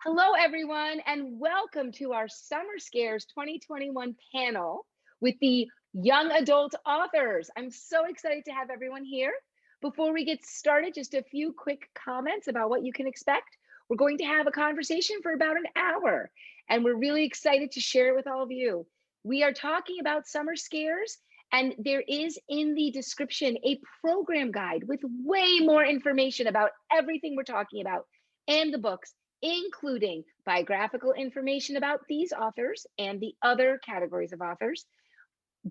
Hello, everyone, and welcome to our Summer Scares 2021 panel with the young adult authors. I'm so excited to have everyone here. Before we get started, just a few quick comments about what you can expect. We're going to have a conversation for about an hour, and we're really excited to share it with all of you. We are talking about Summer Scares, and there is in the description a program guide with way more information about everything we're talking about and the books, including biographical information about these authors and the other categories of authors,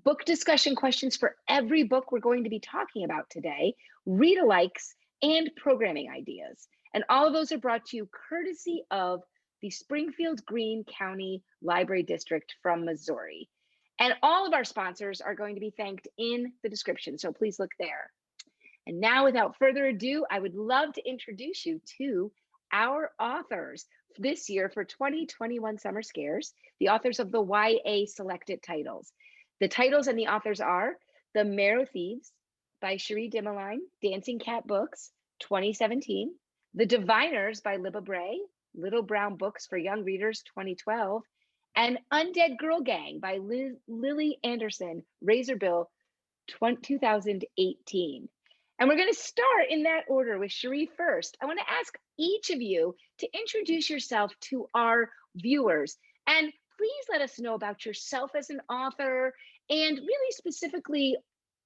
book discussion questions for every book we're going to be talking about today, read-alikes, and programming ideas. And all of those are brought to you courtesy of the Springfield Greene County Library District from Missouri. And all of our sponsors are going to be thanked in the description, so please look there. And now, without further ado, I would love to introduce you to our authors this year for 2021 Summer Scares, the authors of the YA selected titles. The titles and the authors are The Marrow Thieves by Cherie Dimaline, Dancing Cat Books, 2017. The Diviners by Libba Bray, Little Brown Books for Young Readers, 2012. And Undead Girl Gang by Lily Anderson, Razorbill, 2018. And we're going to start in that order with Cherie first. I want to ask each of you to introduce yourself to our viewers. And please let us know about yourself as an author and really specifically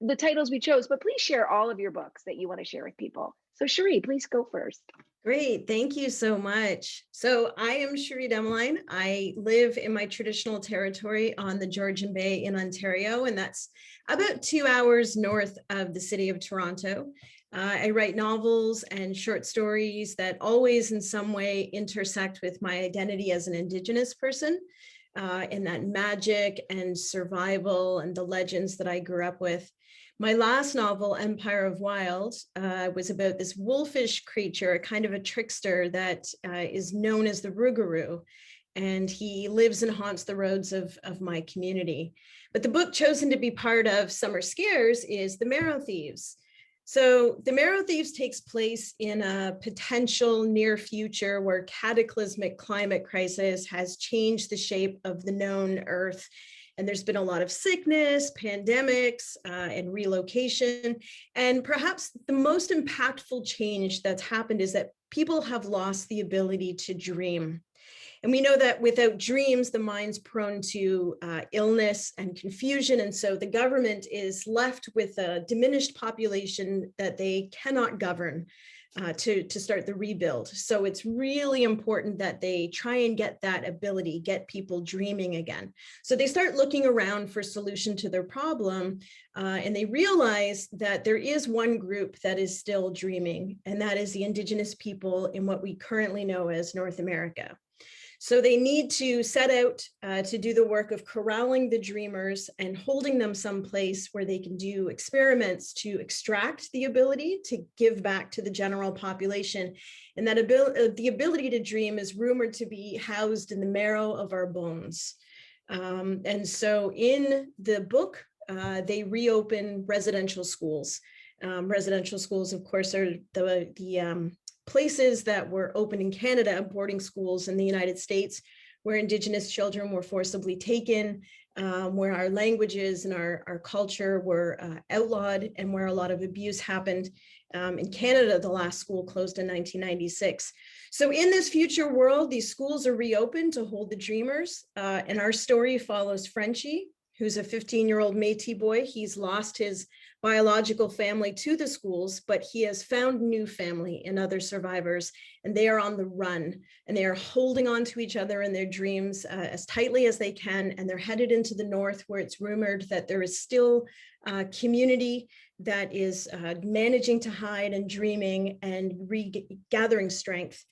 the titles we chose, but please share all of your books that you want to share with people. So Cherie, please go first. Great, thank you so much. So I am Cherie Dimaline. I live in my traditional territory on the Georgian Bay in Ontario, and that's about 2 hours north of the city of Toronto. I write novels and short stories that always in some way intersect with my identity as an Indigenous person, and that magic and survival and the legends that I grew up with. My last novel, Empire of Wild, was about this wolfish creature, kind of a trickster that is known as the Rougarou, and he lives and haunts the roads of my community. But the book chosen to be part of Summer Scares is The Marrow Thieves. So The Marrow Thieves takes place in a potential near future where cataclysmic climate crisis has changed the shape of the known Earth. And there's been a lot of sickness, pandemics, and relocation. And perhaps the most impactful change that's happened is that people have lost the ability to dream. And we know that without dreams, the mind's prone to illness and confusion. And so the government is left with a diminished population that they cannot govern to start the rebuild. So it's really important that they try and get that ability, get people dreaming again. So they start looking around for a solution to their problem, and they realize that there is one group that is still dreaming, and that is the Indigenous people in what we currently know as North America. So they need to set out to do the work of corralling the dreamers and holding them someplace where they can do experiments to extract the ability to give back to the general population. And that the ability to dream is rumored to be housed in the marrow of our bones. And so in the book, they reopen residential schools. Residential schools, of course, are the places that were open in Canada, boarding schools in the United States, where Indigenous children were forcibly taken, where our languages and our culture were outlawed, and where a lot of abuse happened. In Canada, the last school closed in 1996. So in this future world, these schools are reopened to hold the dreamers, and our story follows Frenchie, who's a 15-year-old Métis boy. He's lost his biological family to the schools, but he has found new family in other survivors, and they are on the run, and they are holding on to each other in their dreams as tightly as they can, and they're headed into the north, where it's rumored that there is still a community that is managing to hide and dreaming and regathering strength.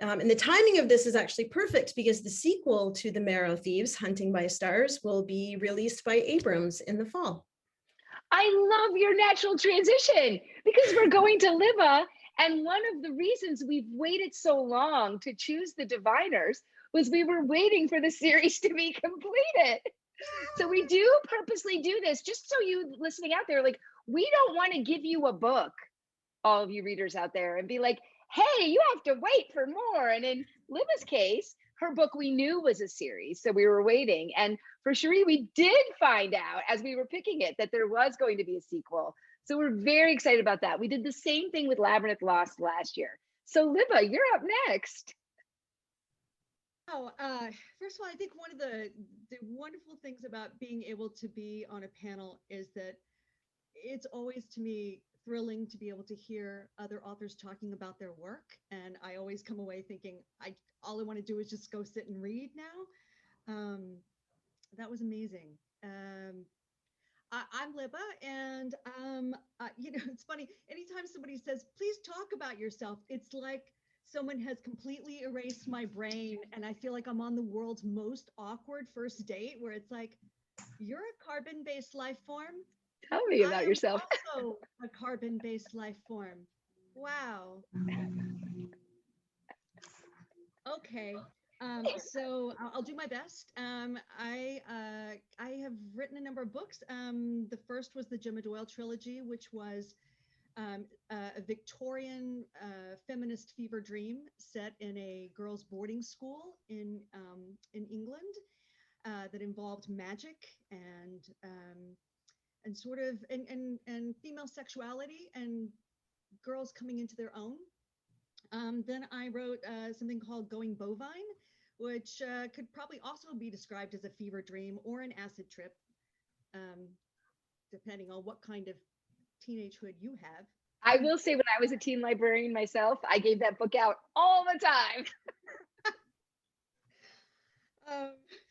And the timing of this is actually perfect because the sequel to The Marrow Thieves, Hunting by Stars, will be released by Abrams in the fall. I love your natural transition because we're going to Libba. And one of the reasons we've waited so long to choose the Diviners was we were waiting for the series to be completed. So we do purposely do this just so you listening out there, like, we don't want to give you a book, all of you readers out there, and be like, hey, you have to wait for more. And then Libba's case, her book we knew was a series, so we were waiting. And for Cherie, we did find out as we were picking it that there was going to be a sequel. So we're very excited about that. We did the same thing with Labyrinth Lost last year. So Libba, you're up next. Oh, first of all, I think one of the wonderful things about being able to be on a panel is that it's always, to me, thrilling to be able to hear other authors talking about their work. And I always come away thinking, all I want to do is just go sit and read now. That was amazing. I'm Libba, and it's funny. Anytime somebody says, "Please talk about yourself," it's like someone has completely erased my brain, and I feel like I'm on the world's most awkward first date, where it's like, "You're a carbon-based life form. Tell me about yourself." Also a carbon-based life form. Wow. Okay. So I'll do my best. I have written a number of books. The first was the Doyle Trilogy, which was a Victorian feminist fever dream set in a girls' boarding school in England that involved magic and sort of and female sexuality and girls coming into their own. Then I wrote something called Going Bovine, which could probably also be described as a fever dream or an acid trip, depending on what kind of teenagehood you have. I will say, when I was a teen librarian myself, I gave that book out all the time.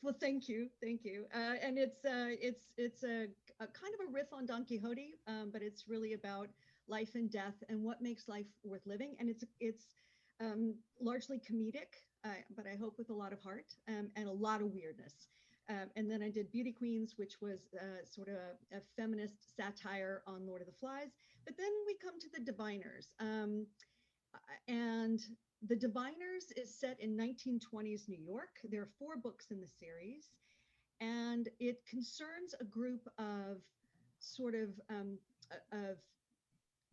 Well, thank you. And it's a kind of a riff on Don Quixote, but it's really about life and death and what makes life worth living. And it's largely comedic, but I hope with a lot of heart and a lot of weirdness. And then I did Beauty Queens, which was sort of a feminist satire on Lord of the Flies. But then we come to the Diviners. And the Diviners is set in 1920s New York. There are 4 books in the series. And it concerns a group of sort of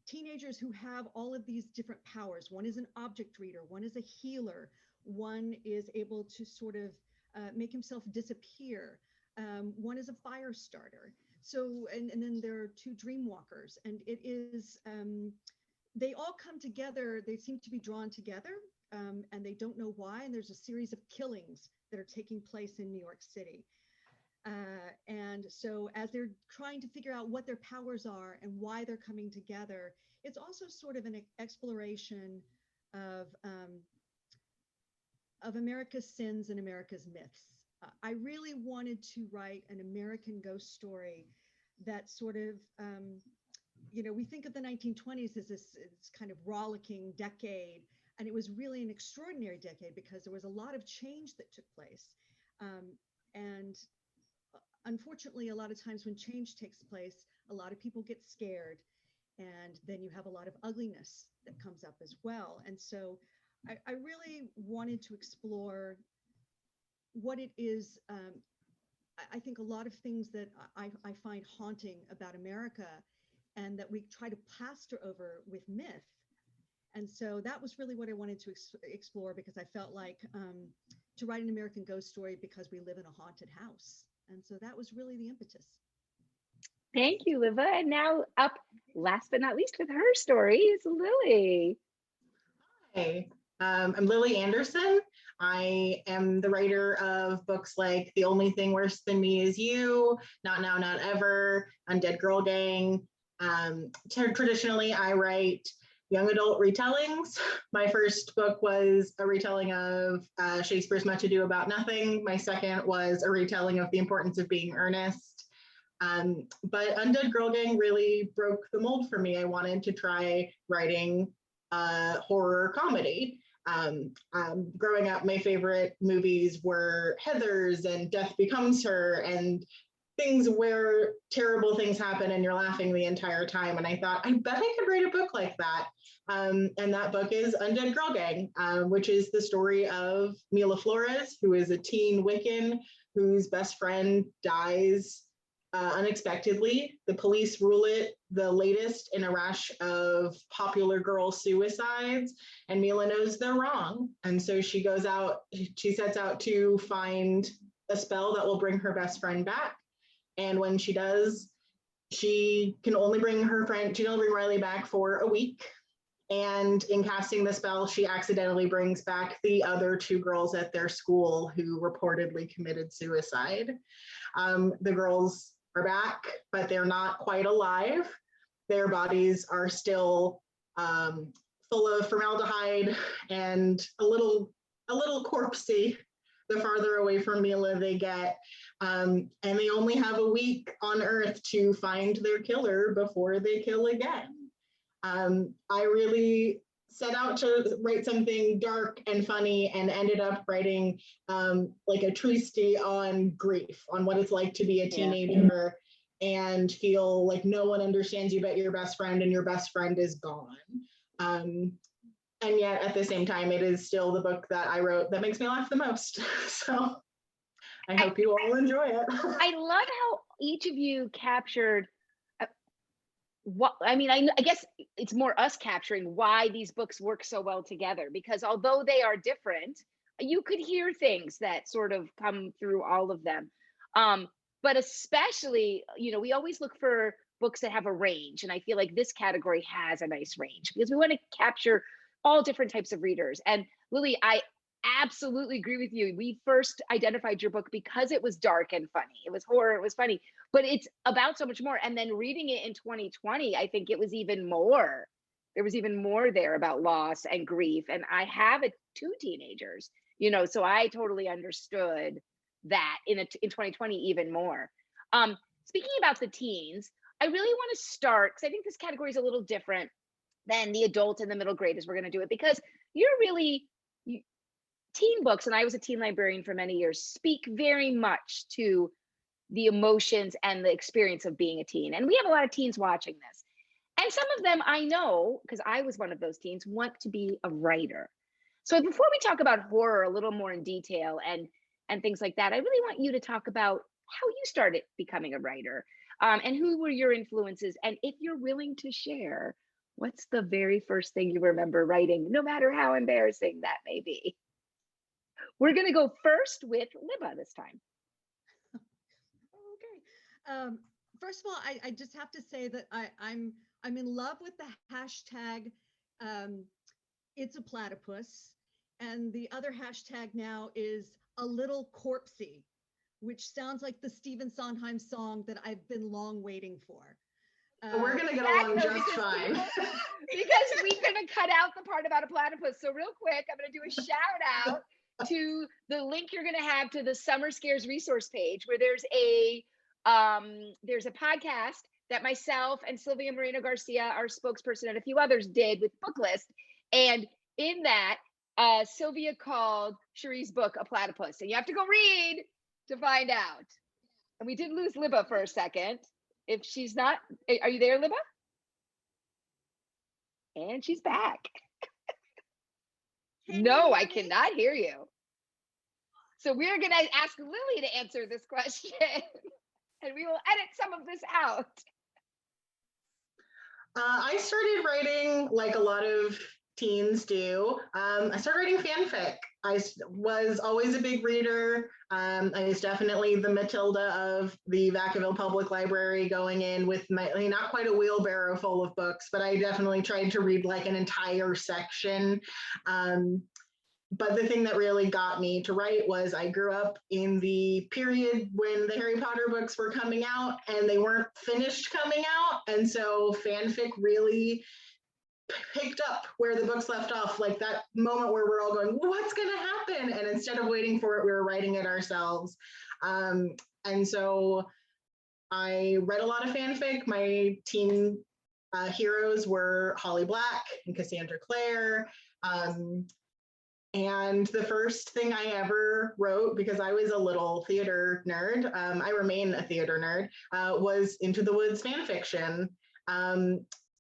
teenagers who have all of these different powers. One is an object reader, one is a healer, one is able to sort of make himself disappear, one is a fire starter. So, and then there are 2 dream walkers, and it is, they all come together, they seem to be drawn together, and they don't know why, and there's a series of killings that are taking place in New York City. And so as they're trying to figure out what their powers are and why they're coming together, it's also sort of an exploration of America's sins and America's myths. I really wanted to write an American ghost story that sort of, we think of the 1920s as this kind of rollicking decade, and it was really an extraordinary decade because there was a lot of change that took place. And unfortunately, a lot of times when change takes place, a lot of people get scared, and then you have a lot of ugliness that comes up as well. And so I really wanted to explore what it is. I think a lot of things that I find haunting about America and that we try to plaster over with myth. And so that was really what I wanted to explore, because I felt like to write an American ghost story because we live in a haunted house. And so that was really the impetus. Thank you, Libba. And now up, last but not least, with her story is Lily. Hi, I'm Lily Anderson. I am the writer of books like The Only Thing Worse Than Me Is You, Not Now, Not Ever, Undead Girl Gang. Traditionally, I write young adult retellings. My first book was a retelling of Shakespeare's Much Ado About Nothing. My second was a retelling of The Importance of Being Earnest. But Undead Girl Gang really broke the mold for me. I wanted to try writing horror comedy. Growing up, my favorite movies were Heathers and Death Becomes Her and things where terrible things happen and you're laughing the entire time. And I thought, I bet I could write a book like that. And that book is Undead Girl Gang, which is the story of Mila Flores, who is a teen Wiccan whose best friend dies unexpectedly, the police rule it the latest in a rash of popular girl suicides, and Mila knows they're wrong. And so she sets out to find a spell that will bring her best friend back. And when she does, she can only bring Riley back for a week. And in casting the spell, she accidentally brings back the other two girls at their school who reportedly committed suicide. The girls are back, but they're not quite alive. Their bodies are still full of formaldehyde and a little corpsey the farther away from Mila they get. And they only have a week on Earth to find their killer before they kill again. I really set out to write something dark and funny and ended up writing like a treatise on grief, on what it's like to be a teenager and feel like no one understands you but your best friend, and your best friend is gone. And yet at the same time, it is still the book that I wrote that makes me laugh the most. So I hope you all enjoy it. I love how each of you captured I guess it's more us capturing why these books work so well together, because although they are different, you could hear things that sort of come through all of them. But especially, we always look for books that have a range. And I feel like this category has a nice range because we want to capture all different types of readers. And Lily, I absolutely agree with you. We first identified your book because it was dark and funny. It was horror, it was funny, but it's about so much more. And then reading it in 2020, I think it was even more. There was even more there about loss and grief. And I have two teenagers, so I totally understood that in 2020 even more. Speaking about the teens, I really want to start, because I think this category is a little different than the adult and the middle grade as we're going to do it, because teen books, and I was a teen librarian for many years, speak very much to the emotions and the experience of being a teen. And we have a lot of teens watching this. And some of them I know, because I was one of those teens, want to be a writer. So before we talk about horror a little more in detail and things like that, I really want you to talk about how you started becoming a writer, and who were your influences. And if you're willing to share, what's the very first thing you remember writing, no matter how embarrassing that may be? We're going to go first with Libba this time. Okay. First of all, I just have to say that I'm in love with the hashtag it's a platypus. And the other hashtag now is a little corpsey, which sounds like the Stephen Sondheim song that I've been long waiting for. We're going to get along just fine. Because we couldn't cut out the part about a platypus. So real quick, I'm going to do a shout out to the link you're going to have to the Summer Scares resource page, where there's a podcast that myself and Sylvia Moreno Garcia, our spokesperson, and a few others did with Booklist. And in that, Sylvia called Cherie's book a platypus. And you have to go read to find out. And we did lose Libba for a second. If she's not, are you there, Libba? And she's back. No, I cannot hear you. So we're going to ask Lily to answer this question, and we will edit some of this out. I started writing like a lot of teens do. I started writing fanfic. I was always a big reader. I was definitely the Matilda of the Vacaville Public Library, going in with not quite a wheelbarrow full of books, but I definitely tried to read like an entire section. But the thing that really got me to write was I grew up in the period when the Harry Potter books were coming out and they weren't finished coming out. And so fanfic really picked up where the books left off, like that moment where we're all going, what's going to happen? And instead of waiting for it, we were writing it ourselves. And so I read a lot of fanfic. My teen heroes were Holly Black and Cassandra Clare. And the first thing I ever wrote, because I was a little theater nerd, I remain a theater nerd, was Into the Woods fan fiction.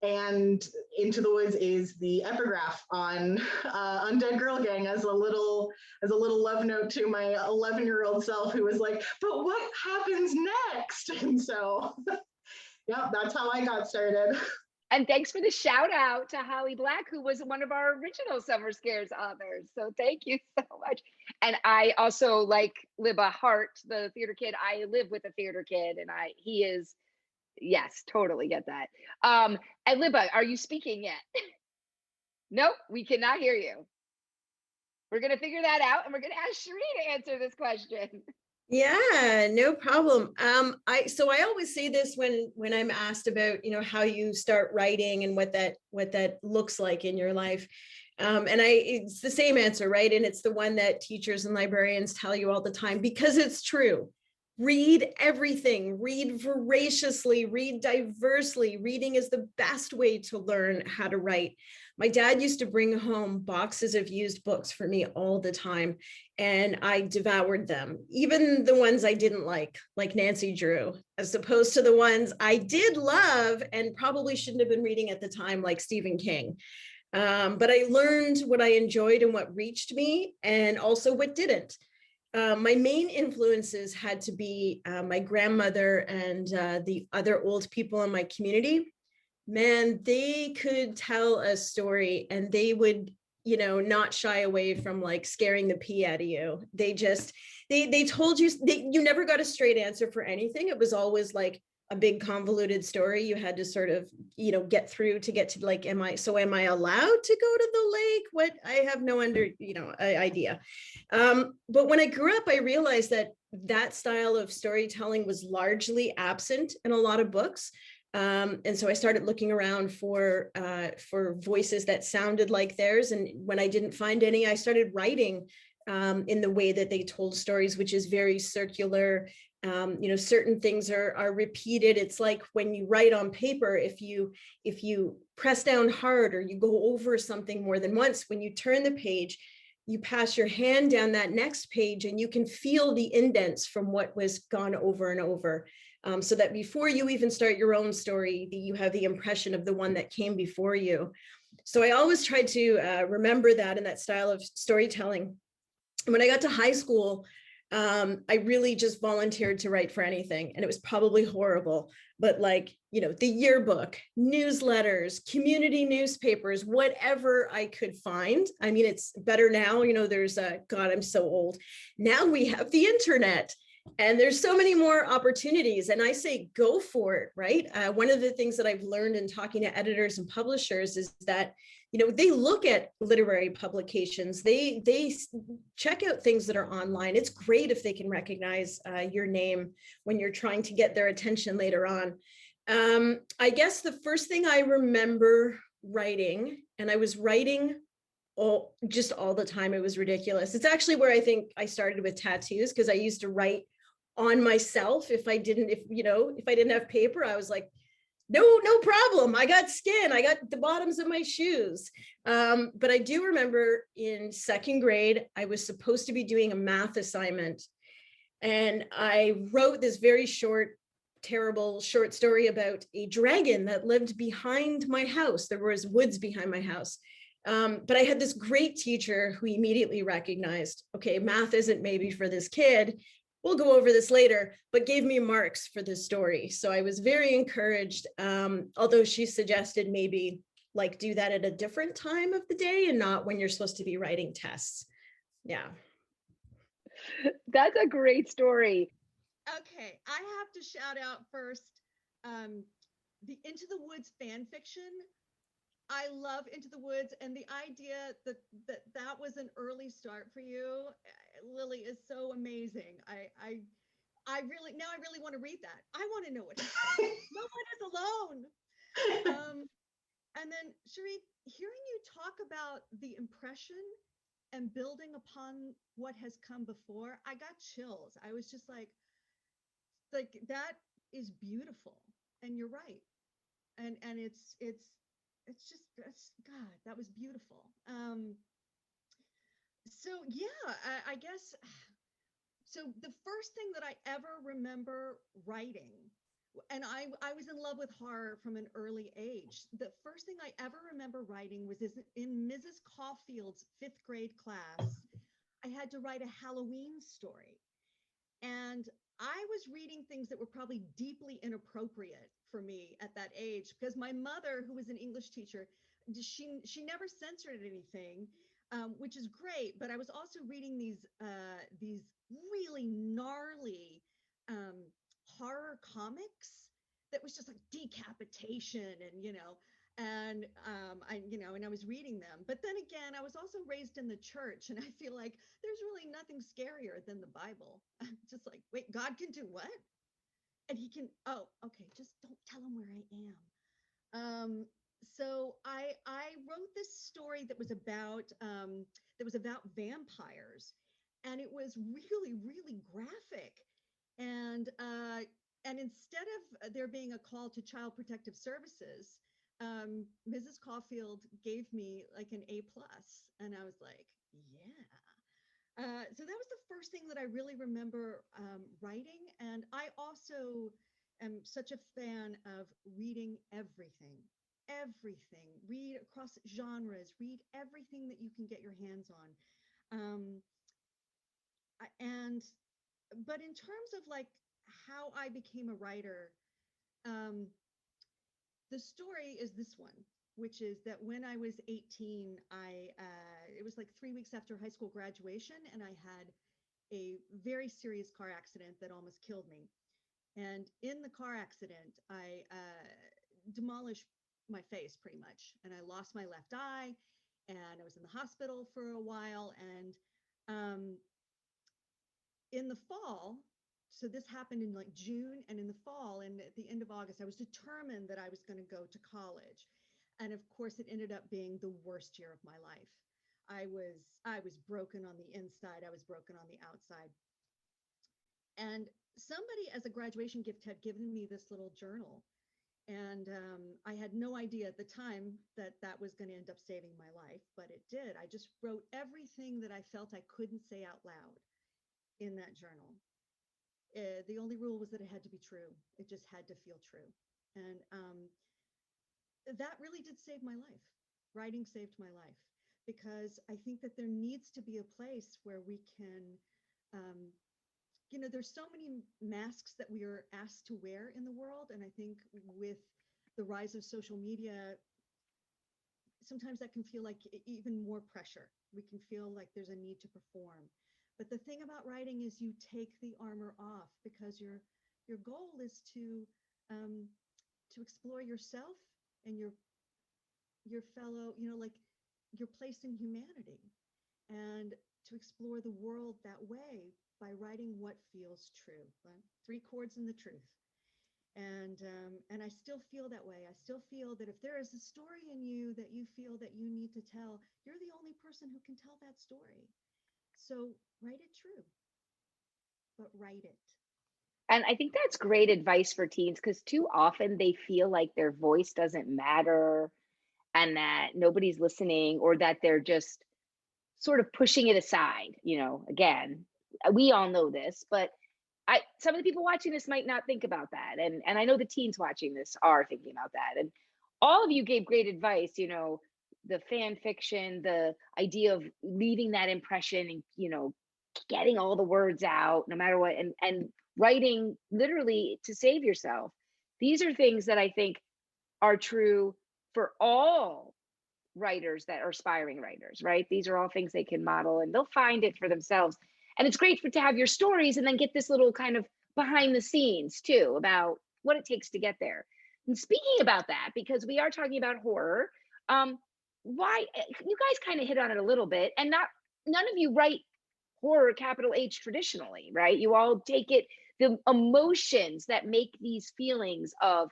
And Into the Woods is the epigraph on Undead Girl Gang as a little love note to my 11-year-old self who was like, but what happens next? And so, yeah, that's how I got started. And thanks for the shout out to Holly Black, who was one of our original Summer Scares authors. So thank you so much. And I also, like Libba Hart, the theater kid, I live with a theater kid, and he is, yes, totally get that. And Libba, are you speaking yet? Nope, we cannot hear you. We're going to figure that out, and we're going to ask Cherie to answer this question. Yeah, no problem. I always say this when I'm asked about, how you start writing and what that looks like in your life. It's the same answer, right? And it's the one that teachers and librarians tell you all the time, because it's true. Read everything, read voraciously, read diversely. Reading is the best way to learn how to write. My dad used to bring home boxes of used books for me all the time, and I devoured them, even the ones I didn't like Nancy Drew, as opposed to the ones I did love and probably shouldn't have been reading at the time, like Stephen King. But I learned what I enjoyed and what reached me, and also what didn't. My main influences had to be my grandmother and the other old people in my community. Man, they could tell a story, and they would, not shy away from like scaring the pee out of you. They told you, you never got a straight answer for anything. It was always like a big convoluted story you had to sort of, get through to get to like, am I allowed to go to the lake? What? I have no idea. But when I grew up, I realized that style of storytelling was largely absent in a lot of books. And so I started looking around for voices that sounded like theirs. And when I didn't find any, I started writing in the way that they told stories, which is very circular. Certain things are repeated. It's like when you write on paper, if you press down hard or you go over something more than once, when you turn the page, you pass your hand down that next page and you can feel the indents from what was gone over and over. So that before you even start your own story, you have the impression of the one that came before you. So I always tried to remember that in that style of storytelling. When I got to high school, I really just volunteered to write for anything. And it was probably horrible, but the yearbook, newsletters, community newspapers, whatever I could find. I mean, it's better now, there's God, I'm so old. Now we have the internet. And there's so many more opportunities, and I say go for it, right? One of the things that I've learned in talking to editors and publishers is that, they look at literary publications. They check out things that are online. It's great if they can recognize your name when you're trying to get their attention later on. I guess the first thing I remember writing, and I was writing just all the time. It was ridiculous. It's actually where I think I started with tattoos, because I used to write on myself. If I didn't have paper, I was like, no problem. I got skin. I got the bottoms of my shoes. But I do remember in second grade, I was supposed to be doing a math assignment. And I wrote this very short, terrible short story about a dragon that lived behind my house. There was woods behind my house. But I had this great teacher who immediately recognized, okay, math isn't maybe for this kid. We'll go over this later, but gave me marks for this story. So I was very encouraged, although she suggested maybe do that at a different time of the day and not when you're supposed to be writing tests. Yeah. That's a great story. Okay, I have to shout out first the Into the Woods fan fiction. I love Into the Woods, and the idea that was an early start for you, Lily, is so amazing. I really want to read that. I want to know what no one is alone. And then Cherie, hearing you talk about the impression and building upon what has come before, I got chills. I was just like that is beautiful, and you're right. And it's God, that was beautiful. So yeah, I guess. So the first thing that I ever remember writing and I was in love with horror from an early age. The first thing I ever remember writing was in Mrs. Caulfield's 5th grade class. I had to write a Halloween story. And I was reading things that were probably deeply inappropriate for me at that age, because my mother, who was an English teacher, she never censored anything, which is great. But I was also reading these really gnarly horror comics that was just like decapitation and and I was reading them. But then again, I was also raised in the church, and I feel like there's really nothing scarier than the Bible. Just like, wait, God can do what? And he can, oh, okay, just don't tell him where I am. So I wrote this story that was about vampires, and it was really, really graphic. And instead of there being a call to Child Protective Services, Mrs. Caulfield gave me like an A+, and I was like, yeah. So that was the first thing that I really remember writing. And I also am such a fan of reading everything. Read across genres, read everything that you can get your hands on. But in terms of like how I became a writer, the story is this one, which is that when I was 18, it was like 3 weeks after high school graduation, and I had a very serious car accident that almost killed me. And in the car accident, I demolished my face pretty much, and I lost my left eye, and I was in the hospital for a while. And in the fall, so this happened in like June, and in the fall and at the end of August, I was determined that I was going to go to college. And of course, it ended up being the worst year of my life. I was broken on the inside. I was broken on the outside. And somebody as a graduation gift had given me this little journal. And I had no idea at the time that that was going to end up saving my life, but it did. I just wrote everything that I felt I couldn't say out loud in that journal. The only rule was that it had to be true. It just had to feel true. And that really did save my life. Writing saved my life, because I think that there needs to be a place where we can, there's so many masks that we are asked to wear in the world. And I think with the rise of social media, sometimes that can feel like even more pressure. We can feel like there's a need to perform. But the thing about writing is you take the armor off, because your goal is to explore yourself and your fellow, like your place in humanity, and to explore the world that way by writing what feels true. 3 chords in the truth. And I still feel that way. I still feel that if there is a story in you that you feel that you need to tell, you're the only person who can tell that story. So write it true, but write it. And I think that's great advice for teens, because too often they feel like their voice doesn't matter and that nobody's listening, or that they're just sort of pushing it aside. Again, we all know this, but some of the people watching this might not think about that. And I know the teens watching this are thinking about that. And all of you gave great advice, the fan fiction, the idea of leaving that impression and, getting all the words out no matter what, and writing literally to save yourself. These are things that I think are true for all writers that are aspiring writers, right? These are all things they can model, and they'll find it for themselves. And it's great to have your stories and then get this little kind of behind the scenes too about what it takes to get there. And speaking about that, because we are talking about horror, why you guys kind of hit on it a little bit, and none of you write horror capital H traditionally, right? You all take it, the emotions that make these feelings of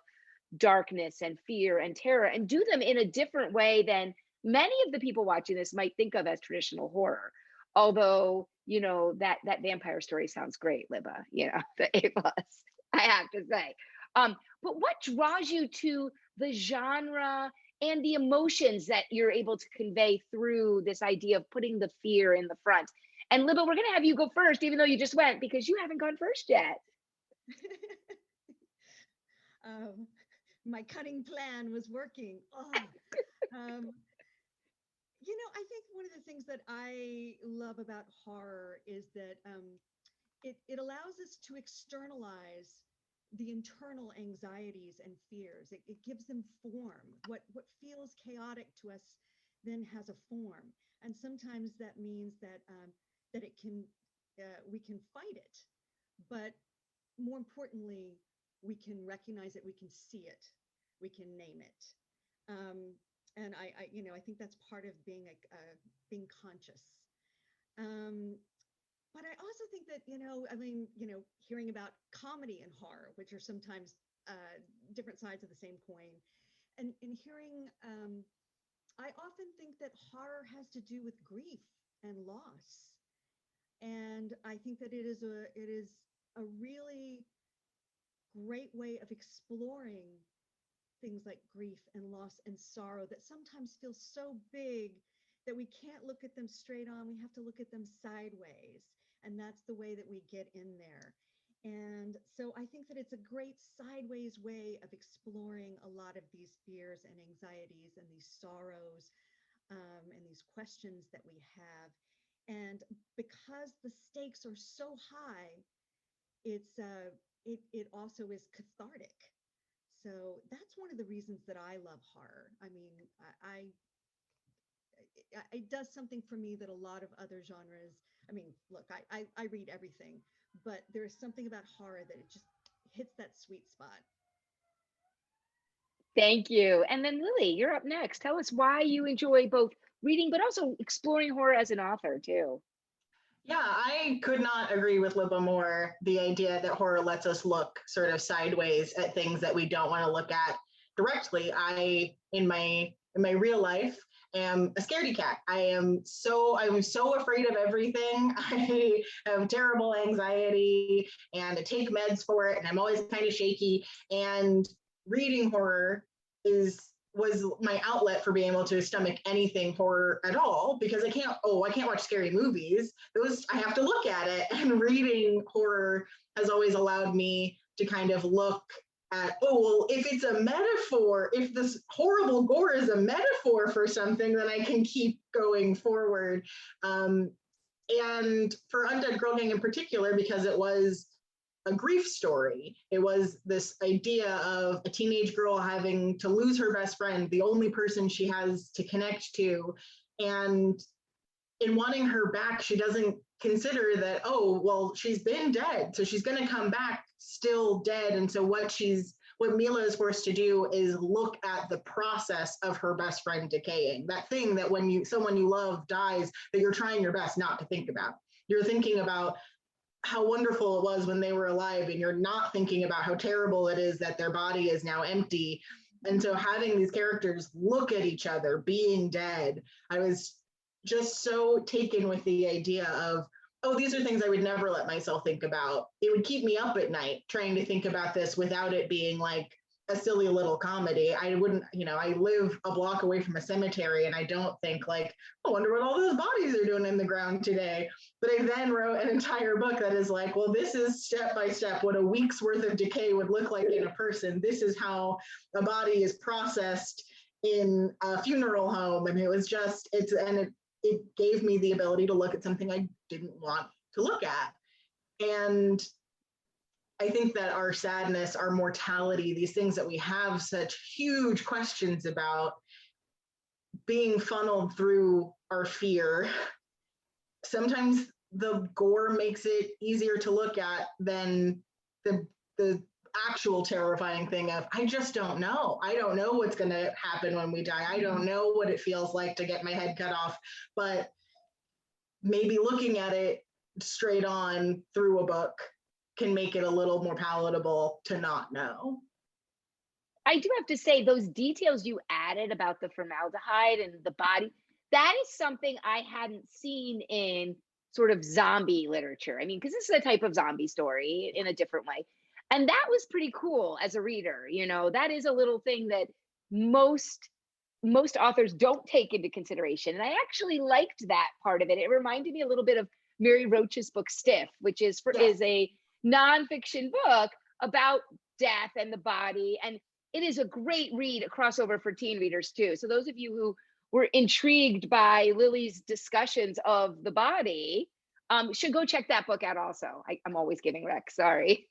darkness and fear and terror, and do them in a different way than many of the people watching this might think of as traditional horror. Although, that vampire story sounds great, Libba, the A+, I have to say. But what draws you to the genre and the emotions that you're able to convey through this idea of putting the fear in the front? And Libba, we're going to have you go first, even though you just went, because you haven't gone first yet. My cunning plan was working. Oh. I think one of the things that I love about horror is that it allows us to externalize the internal anxieties and fears. It gives them form. What feels chaotic to us then has a form, and sometimes that means that that it can we can fight it, but more importantly, we can recognize it, we can see it, we can name it. And I think that's part of being being conscious. But I also think that, hearing about comedy and horror, which are sometimes different sides of the same coin, and hearing, I often think that horror has to do with grief and loss. And I think that it is a really great way of exploring things like grief and loss and sorrow that sometimes feel so big that we can't look at them straight on. We have to look at them sideways. And that's the way that we get in there. And so I think that it's a great sideways way of exploring a lot of these fears and anxieties and these sorrows and these questions that we have. And because the stakes are so high, it also is cathartic. So that's one of the reasons that I love horror. I mean, it does something for me that a lot of other genres, I mean, look, I read everything, but there is something about horror that it just hits that sweet spot. Thank you. And then Lily, you're up next. Tell us why you enjoy both reading, but also exploring horror as an author too. Yeah, I could not agree with Libba more. The idea that horror lets us look sort of sideways at things that we don't want to look at directly. In my real life, am a scaredy cat. I'm so afraid of everything. I have terrible anxiety and I take meds for it, and I'm always kind of shaky. And reading horror was my outlet for being able to stomach anything horror at all, because I can't watch scary movies. Those, I have to look at it. And reading horror has always allowed me to kind of look at, if it's a metaphor, if this horrible gore is a metaphor for something, then I can keep going forward. And for Undead Girl Gang in particular, because it was a grief story. It was this idea of a teenage girl having to lose her best friend, the only person she has to connect to. And in wanting her back, she doesn't consider that, she's been dead, so she's going to come back still dead. And so what Mila is forced to do is look at the process of her best friend decaying. That thing that when someone you love dies, that you're trying your best not to think about. You're thinking about how wonderful it was when they were alive, and you're not thinking about how terrible it is that their body is now empty. And so having these characters look at each other being dead, I was just so taken with the idea of, these are things I would never let myself think about. It would keep me up at night trying to think about this without it being like a silly little comedy. I wouldn't, I live a block away from a cemetery, and I don't think like, I wonder what all those bodies are doing in the ground today. But I then wrote an entire book that is like, well, this is step by step what a week's worth of decay would look like in a person. This is how a body is processed in a funeral home. And it was just, it gave me the ability to look at something I didn't want to look at. And I think that our sadness, our mortality, these things that we have such huge questions about, being funneled through our fear, sometimes the gore makes it easier to look at than the actual terrifying thing of, I just don't know. I don't know what's going to happen when we die. I don't know what it feels like to get my head cut off. But maybe looking at it straight on through a book can make it a little more palatable to not know. I do have to say, those details you added about the formaldehyde and the body, that is something I hadn't seen in sort of zombie literature. I mean, because this is a type of zombie story in a different way. And that was pretty cool as a reader. That is a little thing that most authors don't take into consideration. And I actually liked that part of it. It reminded me a little bit of Mary Roach's book Stiff, which is a nonfiction book about death and the body. And it is a great read, a crossover for teen readers too. So those of you who were intrigued by Lily's discussions of the body, should go check that book out also. I'm always giving rec, sorry.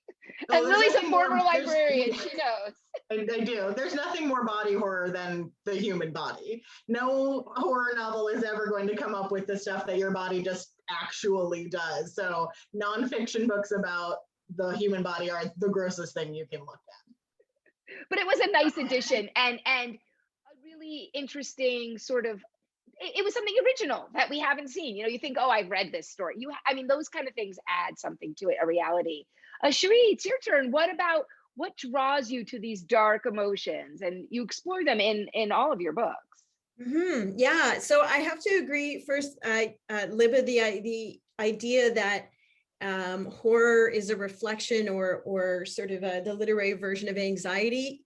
Oh, And Lily's a former more, librarian, she knows. I do. There's nothing more body horror than the human body. No horror novel is ever going to come up with the stuff that your body just actually does. So nonfiction books about the human body are the grossest thing you can look at. But it was a nice addition and a really interesting sort of, it was something original that we haven't seen. You know, you think, oh, I've read this story. I mean, those kind of things add something to it, a reality. Cherie, it's your turn. What draws you to these dark emotions? And you explore them in all of your books. Yeah, so I have to agree first, Libba, the idea that horror is a reflection or sort of the literary version of anxiety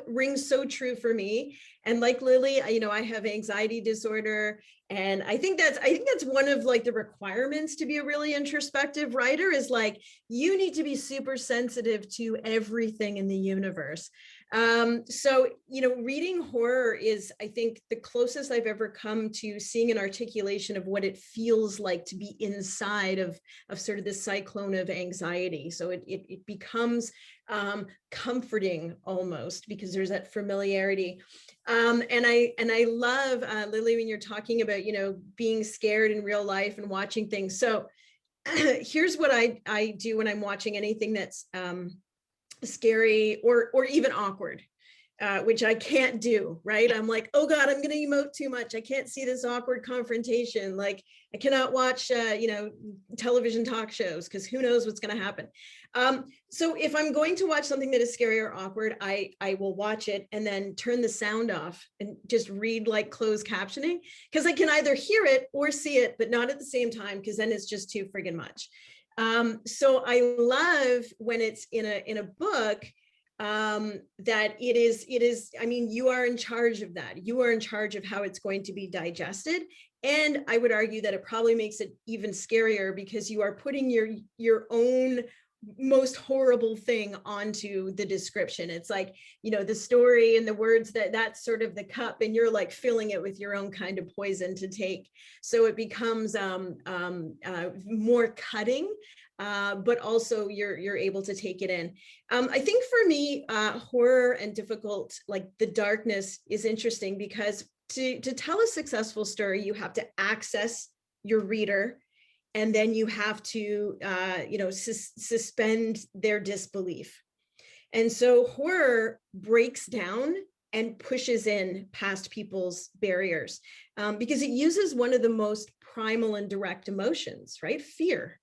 rings so true for me. And like Lily, you know, I have anxiety disorder, and I think that's one of like the requirements to be a really introspective writer is like, you need to be super sensitive to everything in the universe. So, you know, reading horror is, I think, the closest I've ever come to seeing an articulation of what it feels like to be inside of sort of this cyclone of anxiety. So it becomes comforting almost because there's that familiarity. And I love, Lily, when you're talking about, you know, being scared in real life and watching things. So here's what I do when I'm watching anything that's scary or even awkward, which I can't do, right? I'm like, oh God, I'm going to emote too much. I can't see this awkward confrontation. Like I cannot watch, you know, television talk shows because who knows what's going to happen. So if I'm going to watch something that is scary or awkward, I will watch it and then turn the sound off and just read like closed captioning because I can either hear it or see it, but not at the same time because then it's just too friggin' much. So I love when it's in a book that it is, I mean, you are in charge of that. You are in charge of how it's going to be digested. And I would argue that it probably makes it even scarier because you are putting your own most horrible thing onto the description. It's like, you know, the story and the words that's sort of the cup and you're like filling it with your own kind of poison to take. So it becomes more cutting, but also you're able to take it in. I think for me, horror and difficult, like the darkness is interesting because to tell a successful story, you have to access your reader. And then you have to, you know, suspend their disbelief. And so horror breaks down and pushes in past people's barriers because it uses one of the most primal and direct emotions, right? Fear.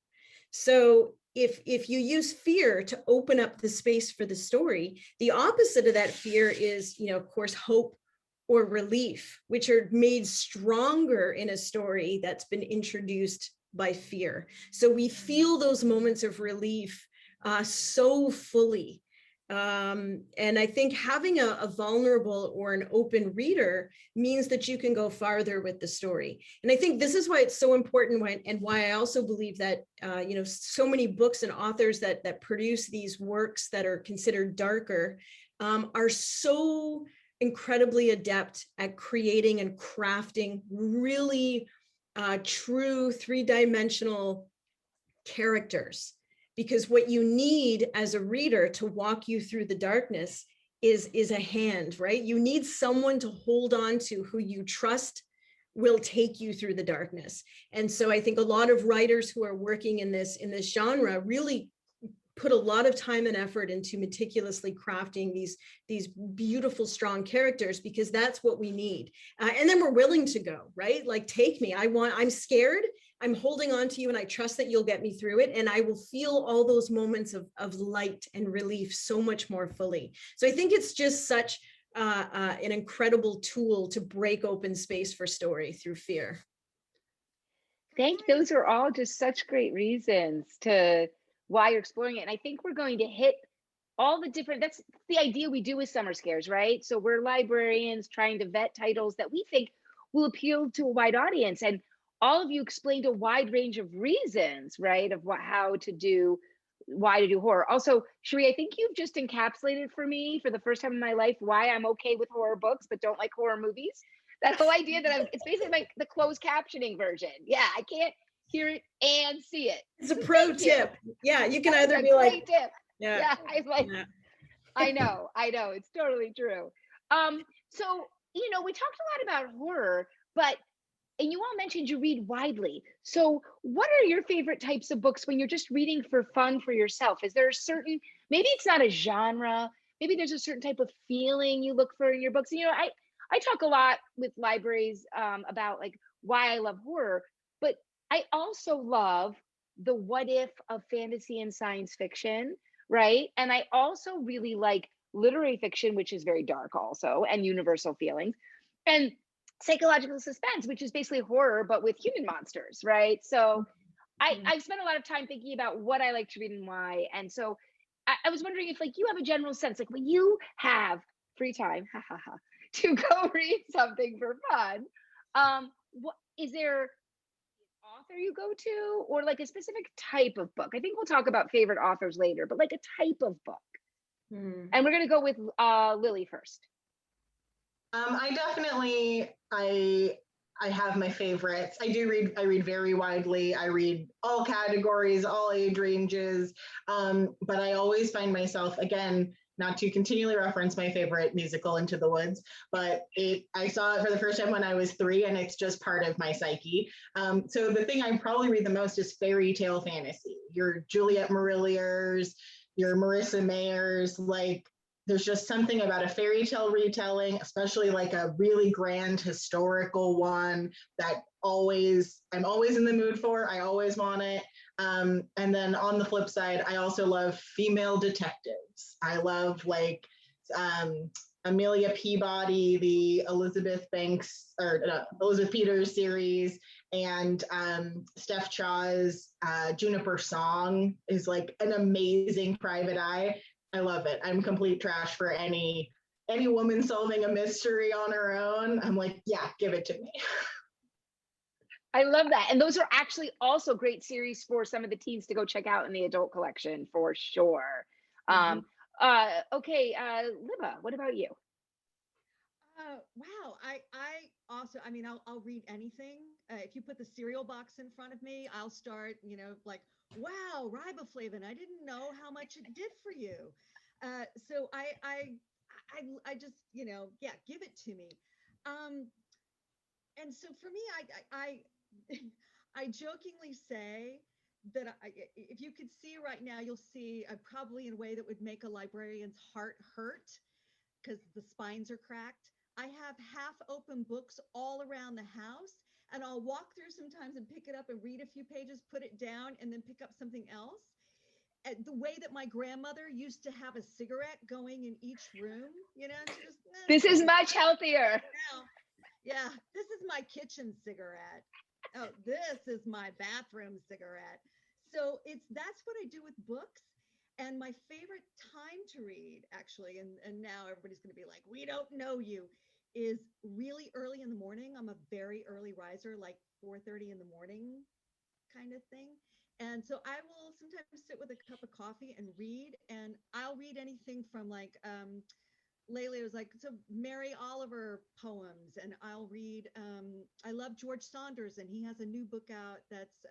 So if you use fear to open up the space for the story, the opposite of that fear is, you know, of course, hope or relief, which are made stronger in a story that's been introduced by fear. So we feel those moments of relief so fully. And I think having a vulnerable or an open reader means that you can go farther with the story. And I think this is why it's so important and why I also believe that, you know, so many books and authors that produce these works that are considered darker are so incredibly adept at creating and crafting really true three-dimensional characters, because what you need as a reader to walk you through the darkness is a hand, right? You need someone to hold on to who you trust will take you through the darkness. And so I think a lot of writers who are working in this genre really put a lot of time and effort into meticulously crafting these beautiful, strong characters, because that's what we need. And then we're willing to go, right? Like, take me, I'm scared, I'm holding on to you, and I trust that you'll get me through it. And I will feel all those moments of light and relief so much more fully. So I think it's just such an incredible tool to break open space for story through fear. Those are all just such great reasons to why you're exploring it. And I think we're going to hit all the different, that's the idea we do with Summer Scares, right? So we're librarians trying to vet titles that we think will appeal to a wide audience. And all of you explained a wide range of reasons, right? Of how to do why to do horror. Also, Cherie, I think you've just encapsulated for me for the first time in my life why I'm okay with horror books but don't like horror movies. That whole idea that it's basically like the closed captioning version. Yeah, I can't hear it and see it. It's a pro tip. Yeah, you can either be like, tip. yeah, I like. Yeah. I know, it's totally true. So we talked a lot about horror, and you all mentioned you read widely. So what are your favorite types of books when you're just reading for fun for yourself? Is there a certain, maybe it's not a genre, maybe there's a certain type of feeling you look for in your books? I talk a lot with libraries about like why I love horror, but I also love the what if of fantasy and science fiction, right? And I also really like literary fiction, which is very dark also, and universal feelings, and psychological suspense, which is basically horror, but with human monsters, right? So I've spent a lot of time thinking about what I like to read and why. And so I was wondering if like you have a general sense, like when you have free time, to go read something for fun, what is there an author you go to or like a specific type of book? I think we'll talk about favorite authors later, but like a type of book. And we're going to go with Lily first. I definitely, I have my favorites. I read very widely. I read all categories, all age ranges. But I always find myself, again, not to continually reference my favorite musical, Into the Woods, but I saw it for the first time when I was 3, and it's just part of my psyche. So the thing I probably read the most is fairy tale fantasy. Your Juliet Marilliers, your Marissa Mayers, like there's just something about a fairy tale retelling, especially like a really grand historical one that I'm always in the mood for. I always want it. And then on the flip side, I also love female detectives. I love like Amelia Peabody, the Elizabeth Peters series, and Steph Chaw's Juniper Song is like an amazing private eye. I love it. I'm complete trash for any woman solving a mystery on her own. I'm like, yeah, give it to me. I love that. And those are actually also great series for some of the teens to go check out in the adult collection for sure. Okay, Libba, what about you? Wow, I also, I mean, I'll read anything. If you put the cereal box in front of me, I'll start, like, wow, riboflavin, I didn't know how much it did for you. So I just, yeah, give it to me. And so for me, I jokingly say that if you could see right now, you'll see probably in a way that would make a librarian's heart hurt because the spines are cracked. I have half open books all around the house, and I'll walk through sometimes and pick it up and read a few pages, put it down, and then pick up something else. The way that my grandmother used to have a cigarette going in each room, just, this is much healthier. Yeah, this is my kitchen cigarette. Oh, this is my bathroom cigarette. So that's what I do with books. And my favorite time to read, actually, and now everybody's going to be like, we don't know you, is really early in the morning. I'm a very early riser, like 4:30 in the morning kind of thing. And so I will sometimes sit with a cup of coffee and read, and I'll read anything from like, lately it was like, so Mary Oliver poems, and I'll read, I love George Saunders, and he has a new book out that's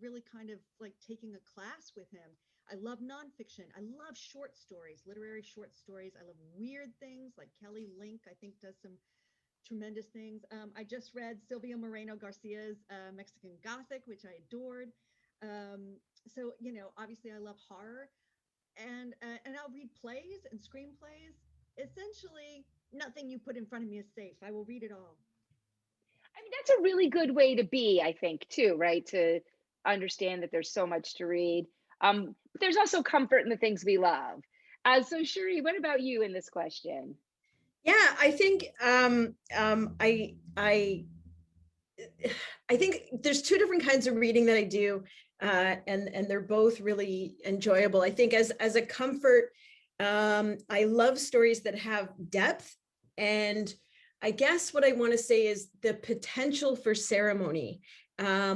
really kind of like taking a class with him. I love nonfiction. I love short stories, literary short stories. I love weird things like Kelly Link, I think, does some tremendous things. I just read Silvia Moreno Garcia's Mexican Gothic, which I adored. So, obviously I love horror, and I'll read plays and screenplays. Essentially, nothing you put in front of me is safe. I will read it all. I mean, that's a really good way to be, I think, too, right? To understand that there's so much to read. But there's also comfort in the things we love. So Cherie, what about you in this question? Yeah, I think I think there's two different kinds of reading that I do, and they're both really enjoyable. I think as a comfort, I love stories that have depth, and I guess what I want to say is the potential for ceremony.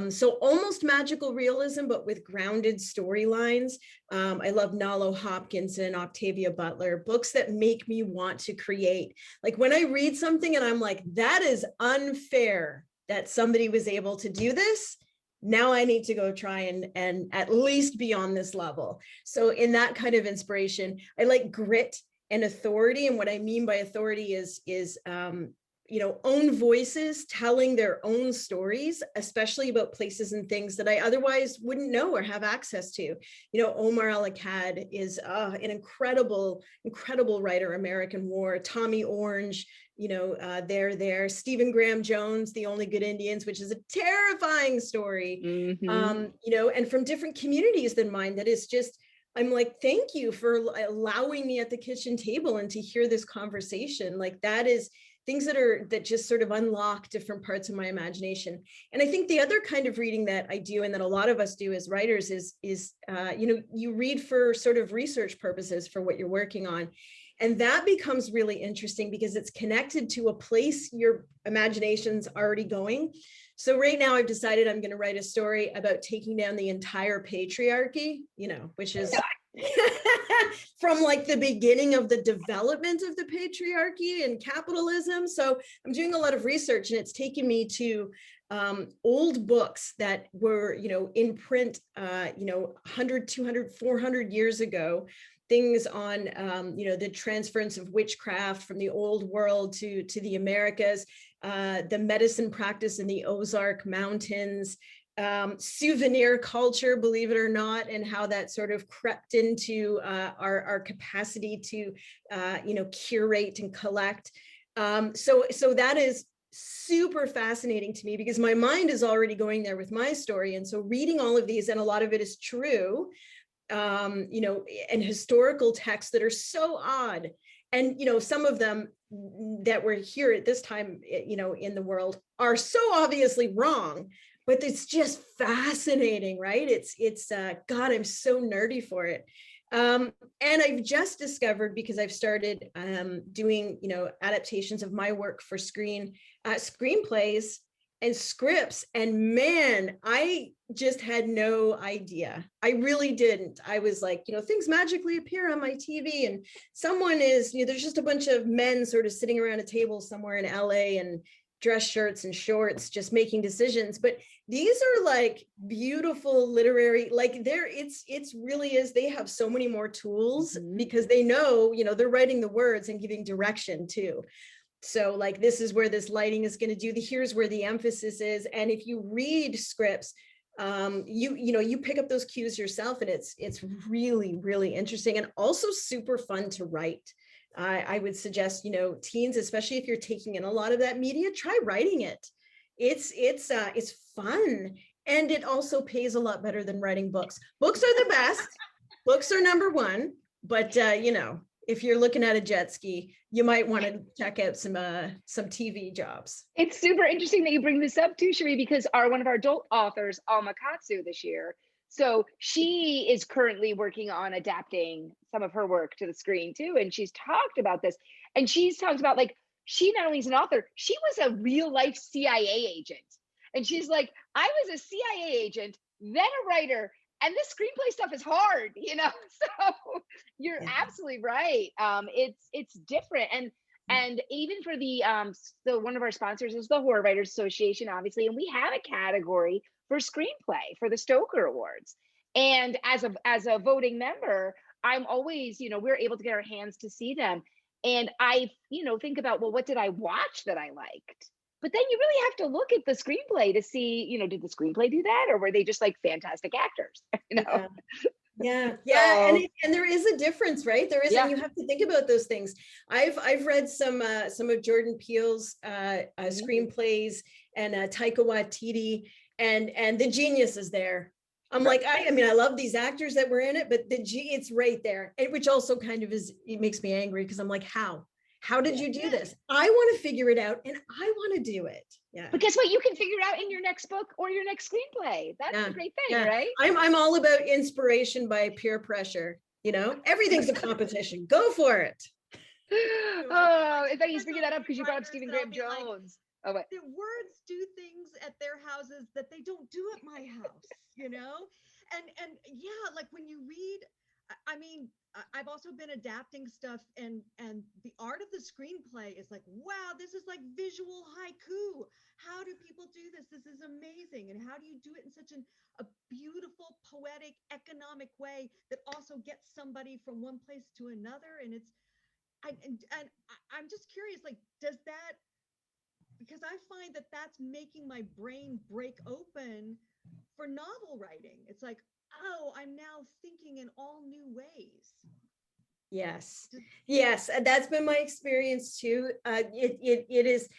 So almost magical realism, but with grounded storylines. I love Nalo Hopkinson, Octavia Butler, books that make me want to create. Like when I read something and I'm like, that is unfair that somebody was able to do this. Now I need to go try and at least be on this level. So in that kind of inspiration, I like grit and authority. And what I mean by authority is own voices telling their own stories, especially about places and things that I otherwise wouldn't know or have access to. Omar El-Akkad is an incredible writer, American War, Tommy Orange, there, Stephen Graham Jones, The Only Good Indians, which is a terrifying story, and from different communities than mine, that is just, I'm like, thank you for allowing me at the kitchen table and to hear this conversation. Like that is things that just sort of unlock different parts of my imagination. And I think the other kind of reading that I do, and that a lot of us do as writers, is you read for sort of research purposes for what you're working on. And that becomes really interesting because it's connected to a place your imagination's already going. So right now I've decided I'm going to write a story about taking down the entire patriarchy, which is from like the beginning of the development of the patriarchy and capitalism. So I'm doing a lot of research, and it's taken me to old books that were, in print, 100, 200, 400 years ago, things on, the transference of witchcraft from the old world to the Americas, the medicine practice in the Ozark Mountains, souvenir culture, believe it or not, and how that sort of crept into our capacity to, curate and collect. So that is super fascinating to me because my mind is already going there with my story. And so reading all of these, and a lot of it is true, and historical texts that are so odd. And, some of them that were here at this time, in the world are so obviously wrong, but it's just fascinating, right? It's God, I'm so nerdy for it. And I've just discovered, because I've started doing, adaptations of my work for screenplays and scripts. And man, I just had no idea. I really didn't. I was like, things magically appear on my TV, and someone is, there's just a bunch of men sort of sitting around a table somewhere in LA and dress shirts and shorts, just making decisions. But these are like beautiful literary, like it's really is, they have so many more tools because they know, they're writing the words and giving direction too. So like, this is where this lighting is going to do, here's where the emphasis is. And if you read scripts, you pick up those cues yourself, and it's really, really interesting, and also super fun to write. I would suggest, teens, especially if you're taking in a lot of that media, try writing it. It's fun. And it also pays a lot better than writing books. Books are the best. Books are number one. But, if you're looking at a jet ski, you might want to check out some TV jobs. It's super interesting that you bring this up too, Cherie, because one of our adult authors, Alma Katsu, this year. So she is currently working on adapting some of her work to the screen too. And she's talked about this. And she's talked about, like, she not only is an author, she was a real life CIA agent. And she's like, I was a CIA agent, then a writer, and this screenplay stuff is hard, So you're absolutely right. It's different. And even for so one of our sponsors is the Horror Writers Association, obviously, and we have a category for screenplay for the Stoker Awards. And as a voting member, I'm always, we're able to get our hands to see them. And I, think about, well, what did I watch that I liked? But then you really have to look at the screenplay to see, did the screenplay do that? Or were they just like fantastic actors? Yeah. And there is a difference, right? There is, and you have to think about those things. I've read some of Jordan Peele's screenplays and Taika Waititi, and the genius is there. I'm like, I mean, I love these actors that were in it, but it's right there. And which also kind of it makes me angry, because I'm like, how did you do this? I want to figure it out, and I want to do it. Yeah. But guess what? You can figure it out in your next book or your next screenplay. That's a great thing, right? I'm all about inspiration by peer pressure. Everything's a competition. Go for it. Oh, I thought you was bringing that up because you brought up Stephen Graham Jones. Oh, wait. the words do things at their houses that they don't do at my house, you know? And yeah, like when you read, I mean, I've also been adapting stuff, and the art of the screenplay is like, wow, this is like visual haiku. How do people do this? This is amazing. And how do you do it in such a beautiful, poetic, economic way that also gets somebody from one place to another? And it's, and I'm just curious, like, does that, because I find that that's making my brain break open for novel writing. It's like, oh, I'm now thinking in all new ways. Yes, yes, and that's been my experience too. It is.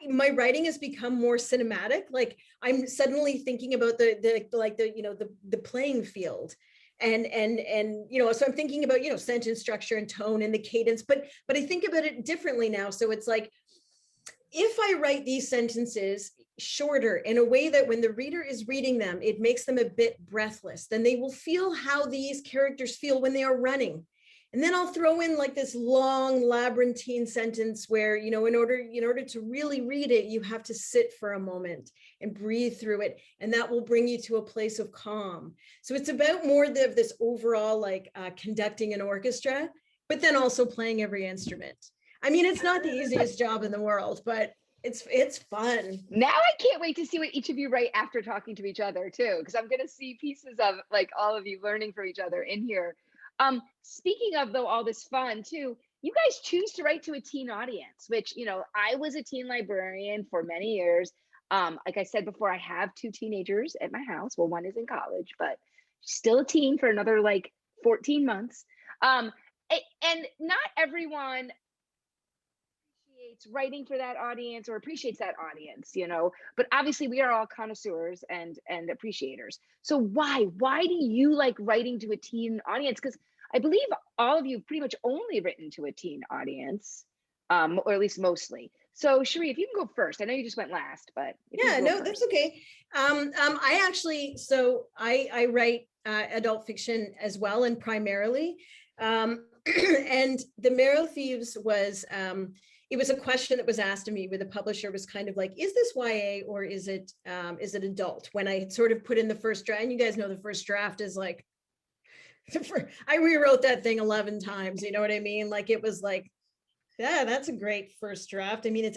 My writing has become more cinematic. Like I'm suddenly thinking about the playing field, and so I'm thinking about sentence structure and tone and the cadence. But I think about it differently now. So it's like, if I write these sentences shorter in a way that when the reader is reading them, it makes them a bit breathless, then they will feel how these characters feel when they are running. And then I'll throw in like this long labyrinthine sentence where, in order to really read it, you have to sit for a moment and breathe through it. And that will bring you to a place of calm. So it's about more of this overall conducting an orchestra, but then also playing every instrument. I mean, it's not the easiest job in the world, but it's fun. Now I can't wait to see what each of you write after talking to each other too, because I'm going to see pieces of like all of you learning from each other in here. Speaking of though, all this fun too, you guys choose to write to a teen audience, which, I was a teen librarian for many years. Like I said before, I have 2 teenagers at my house. Well, one is in college, but still a teen for another like 14 months. And not everyone appreciates writing for that audience or appreciates that audience, but obviously we are all connoisseurs and appreciators. So why do you like writing to a teen audience? Because I believe all of you pretty much only written to a teen audience, or at least mostly. So Cherie, if you can go first. I know you just went last, but yeah, no, that's okay. I write adult fiction as well, and primarily, and the Marrow Thieves was it was a question that was asked of me where the publisher was kind of like, is this YA or is it adult? When I had sort of put in the first draft, and you guys know the first draft is like, I rewrote that thing 11 times, you know what I mean? Like it was like, yeah, that's a great first draft. I mean,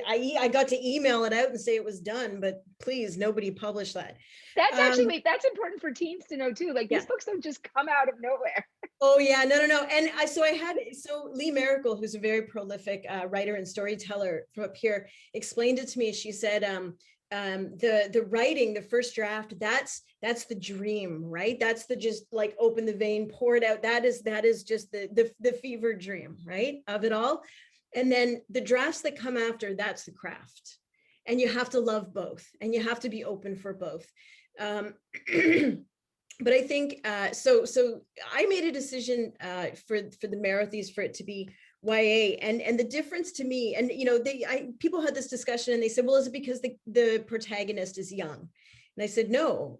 I got to email it out and say it was done, but please, nobody published that. That's actually, that's important for teens to know too. Like these books don't just come out of nowhere. Oh yeah, no. And so Lee Miracle, who's a very prolific writer and storyteller from up here, explained it to me. She said, the writing, the first draft, that's the dream, right? That's the just like open the vein, pour it out. That is just the fever dream, right, of it all. And then the drafts that come after, that's the craft. And you have to love both, and you have to be open for both. But I think so I made a decision for the Marrow Thieves for it to be YA, and the difference to me, and people had this discussion and they said, well, is it because the protagonist is young? And I said, no,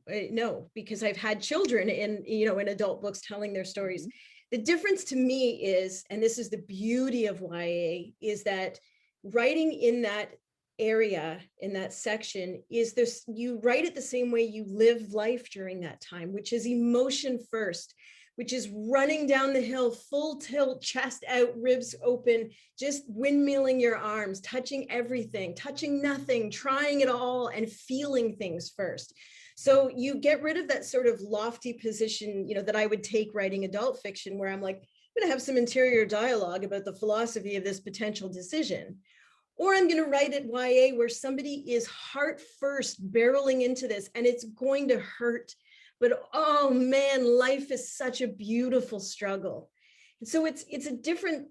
because I've had children in adult books telling their stories. Mm-hmm. The difference to me is, and this is the beauty of YA, is that writing in that area, in that section, is this, you write it the same way you live life during that time, which is emotion first, which is running down the hill, full tilt, chest out, ribs open, just windmilling your arms, touching everything, touching nothing, trying it all, and feeling things first. So you get rid of that sort of lofty position, that I would take writing adult fiction, where I'm like, I'm gonna have some interior dialogue about the philosophy of this potential decision. Or I'm going to write it YA, where somebody is heart first barreling into this, and it's going to hurt. But oh man, life is such a beautiful struggle. And so it's a different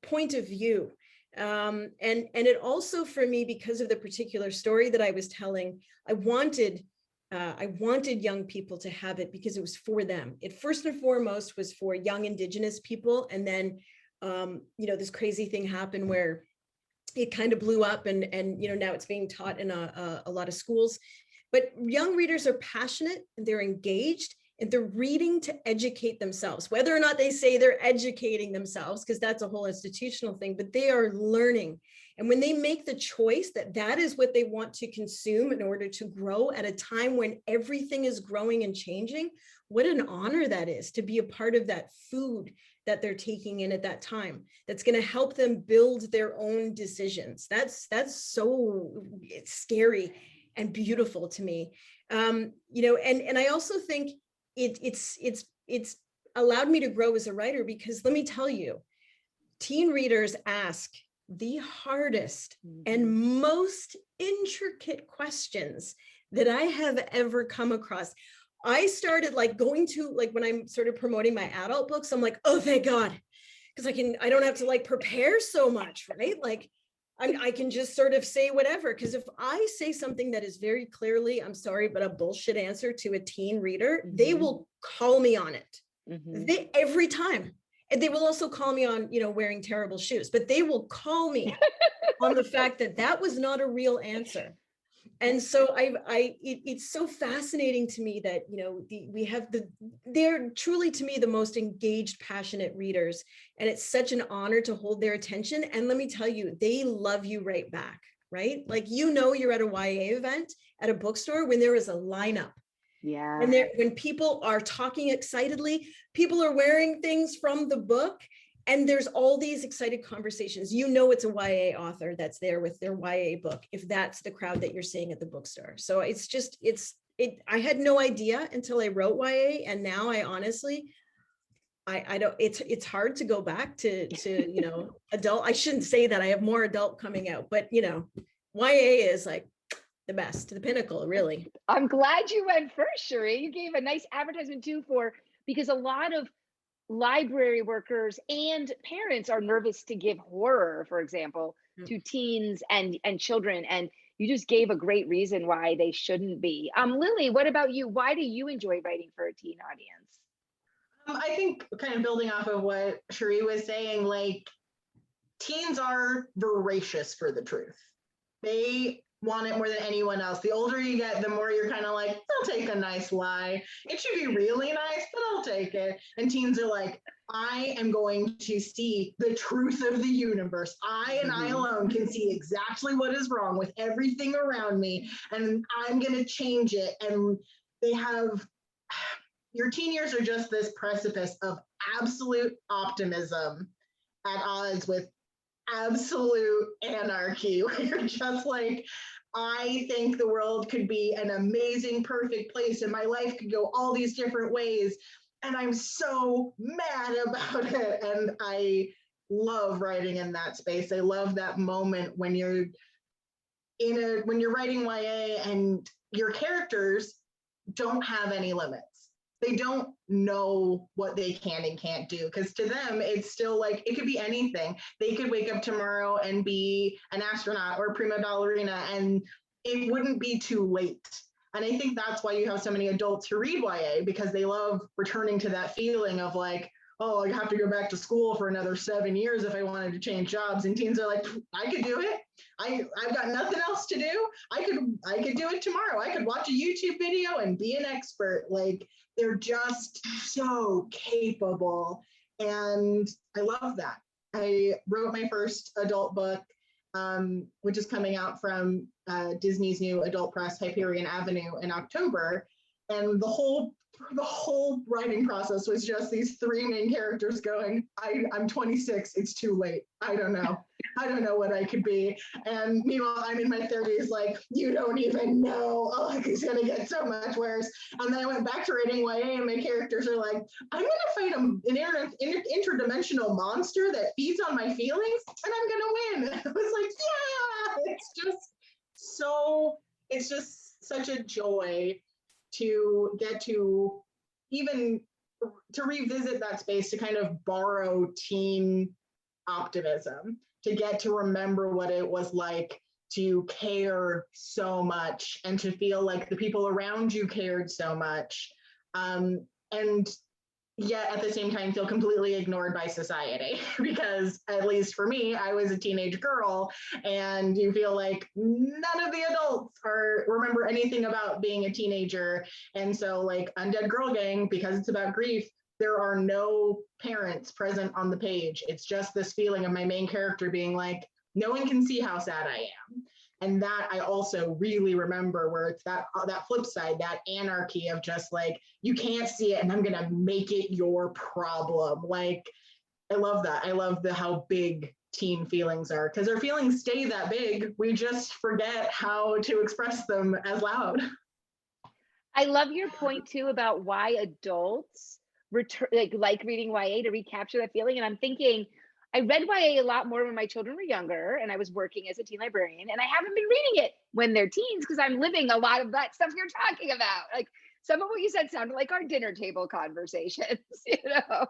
point of view. And it also, for me, because of the particular story that I was telling, I wanted young people to have it because it was for them. It first and foremost was for young Indigenous people. And then, this crazy thing happened where it kind of blew up, and now it's being taught in a lot of schools. But young readers are passionate, and they're engaged, and they're reading to educate themselves, whether or not they say they're educating themselves, because that's a whole institutional thing, but they are learning. And when they make the choice that that is what they want to consume in order to grow at a time when everything is growing and changing, what an honor that is to be a part of that food that they're taking in at that time. That's going to help them build their own decisions. That's so scary and beautiful to me. You know, and I also think it's allowed me to grow as a writer, because let me tell you, teen readers ask the hardest and most intricate questions that I have ever come across. I started like going to, like, when I'm sort of promoting my adult books, I'm like, oh, thank God, because I don't have to like prepare so much, right? Like I can just sort of say whatever, because if I say something that is very clearly, I'm sorry, but a bullshit answer to a teen reader, they will call me on it. They, every time. And they will also call me on, you know, wearing terrible shoes, but they will call me on the fact that that was not a real answer. And so it's so fascinating to me that, you know, they're truly, to me, the most engaged, passionate readers. And it's such an honor to hold their attention. And let me tell you, they love you right back, right? Like, you know, you're at a YA event at a bookstore when there is a lineup. Yeah. And when people are talking excitedly, people are wearing things from the book, and there's all these excited conversations. You know, it's a YA author that's there with their YA book, if that's the crowd that you're seeing at the bookstore. So it's just, I had no idea until I wrote YA. And now I honestly, I don't, it's hard to go back to, you know, adult. I shouldn't say that, I have more adult coming out, but you know, YA is like the best, the pinnacle, really. I'm glad you went first, Cherie. You gave a nice advertisement too, because a lot of library workers and parents are nervous to give horror, for example, to teens and children. And you just gave a great reason why they shouldn't be. Lily, what about you? Why do you enjoy writing for a teen audience? I think, kind of building off of what Cherie was saying, like, teens are voracious for the truth. They want it more than anyone else. The older you get, the more you're kind of like, I'll take a nice lie. It should be really nice, but I'll take it. And teens are like, I am going to see the truth of the universe. I and I alone can see exactly what is wrong with everything around me, and I'm going to change it. And they have, your teen years are just this precipice of absolute optimism at odds with absolute anarchy, where you're just like, I think the world could be an amazing, perfect place, and my life could go all these different ways, and I'm so mad about it. And I love writing in that space. I love that moment when you're writing YA and your characters don't have any limits. They don't know what they can and can't do, because to them, it's still like, it could be anything. They could wake up tomorrow and be an astronaut or a prima ballerina, and it wouldn't be too late. And I think that's why you have so many adults who read YA, because they love returning to that feeling of like, oh, I have to go back to school for another 7 years if I wanted to change jobs. And teens are like, I could do it. I've got nothing else to do. I could do it tomorrow. I could watch a YouTube video and be an expert. Like, they're just so capable. And I love that. I wrote my first adult book, which is coming out from Disney's new adult press, Hyperion Avenue, in October. And the whole writing process was just these three main characters going, I'm 26, it's too late. I don't know what I could be. And meanwhile, I'm in my 30s, like, you don't even know. Oh, it's gonna get so much worse. And then I went back to writing YA, and my characters are like, I'm gonna fight an interdimensional monster that feeds on my feelings, and I'm gonna win. I was like, yeah, it's just such a joy to get to even to revisit that space, to kind of borrow teen optimism, to get to remember what it was like to care so much and to feel like the people around you cared so much. And yet at the same time feel completely ignored by society, because at least for me, I was a teenage girl, and you feel like none of the adults remember anything about being a teenager. And so, like, Undead Girl Gang, because it's about grief, there are no parents present on the page. It's just this feeling of my main character being like, no one can see how sad I am. And that I also really remember, where it's that flip side, that anarchy of just like, you can't see it and I'm gonna make it your problem. Like, I love that. I love how big teen feelings are, because our feelings stay that big. We just forget how to express them as loud. I love your point too about why adults like reading YA to recapture that feeling. And I'm thinking, I read YA a lot more when my children were younger and I was working as a teen librarian, and I haven't been reading it when they're teens because I'm living a lot of that stuff you're talking about. Like, some of what you said sounded like our dinner table conversations, you know.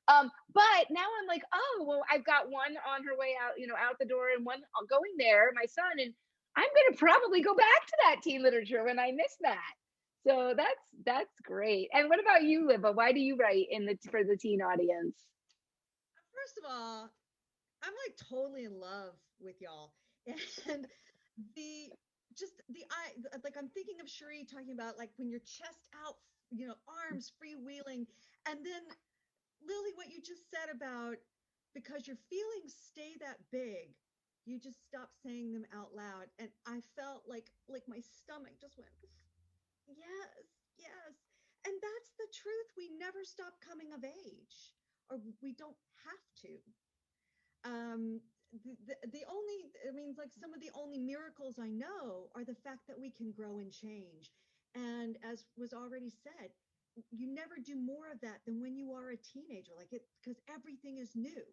But now I'm like, oh, well, I've got one on her way out, you know, out the door, and one going there, my son, and I'm going to probably go back to that teen literature when I miss that. So that's great. And what about you, Libba? Why do you write for the teen audience? First of all, I'm like totally in love with y'all, and I'm thinking of Cherie talking about like when your chest out, you know, arms freewheeling, and then Lily, what you just said about because your feelings stay that big, you just stop saying them out loud, and I felt like my stomach just went. Yes. And that's the truth. We never stop coming of age, or we don't have to. The only, I mean, like some of the only miracles I know are the fact that we can grow and change. And as was already said, you never do more of that than when you are a teenager, like it, because everything is new.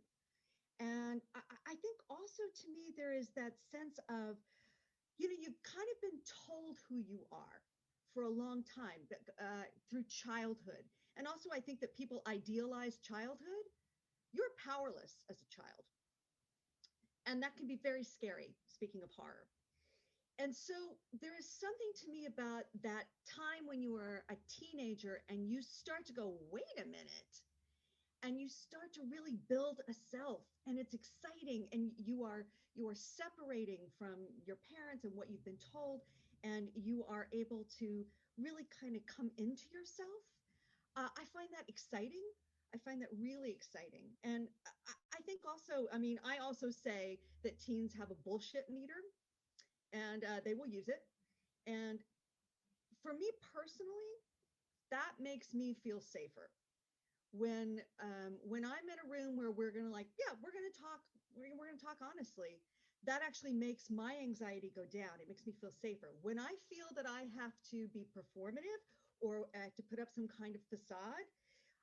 And I think also to me, there is that sense of, you know, you've kind of been told who you are for a long time through childhood. And also, I think that people idealize childhood. You're powerless as a child. And that can be very scary, speaking of horror. And so there is something to me about that time when you were a teenager and you start to go, wait a minute, and you start to really build a self, and it's exciting, and you are separating from your parents and what you've been told, and you are able to really kind of come into yourself. I find that exciting. I find that really exciting. And I think also, I mean, I also say that teens have a bullshit meter, and they will use it. And for me personally, that makes me feel safer. When I'm in a room where we're gonna like, yeah, we're gonna talk honestly, that actually makes my anxiety go down. It makes me feel safer. When I feel that I have to be performative or I have to put up some kind of facade,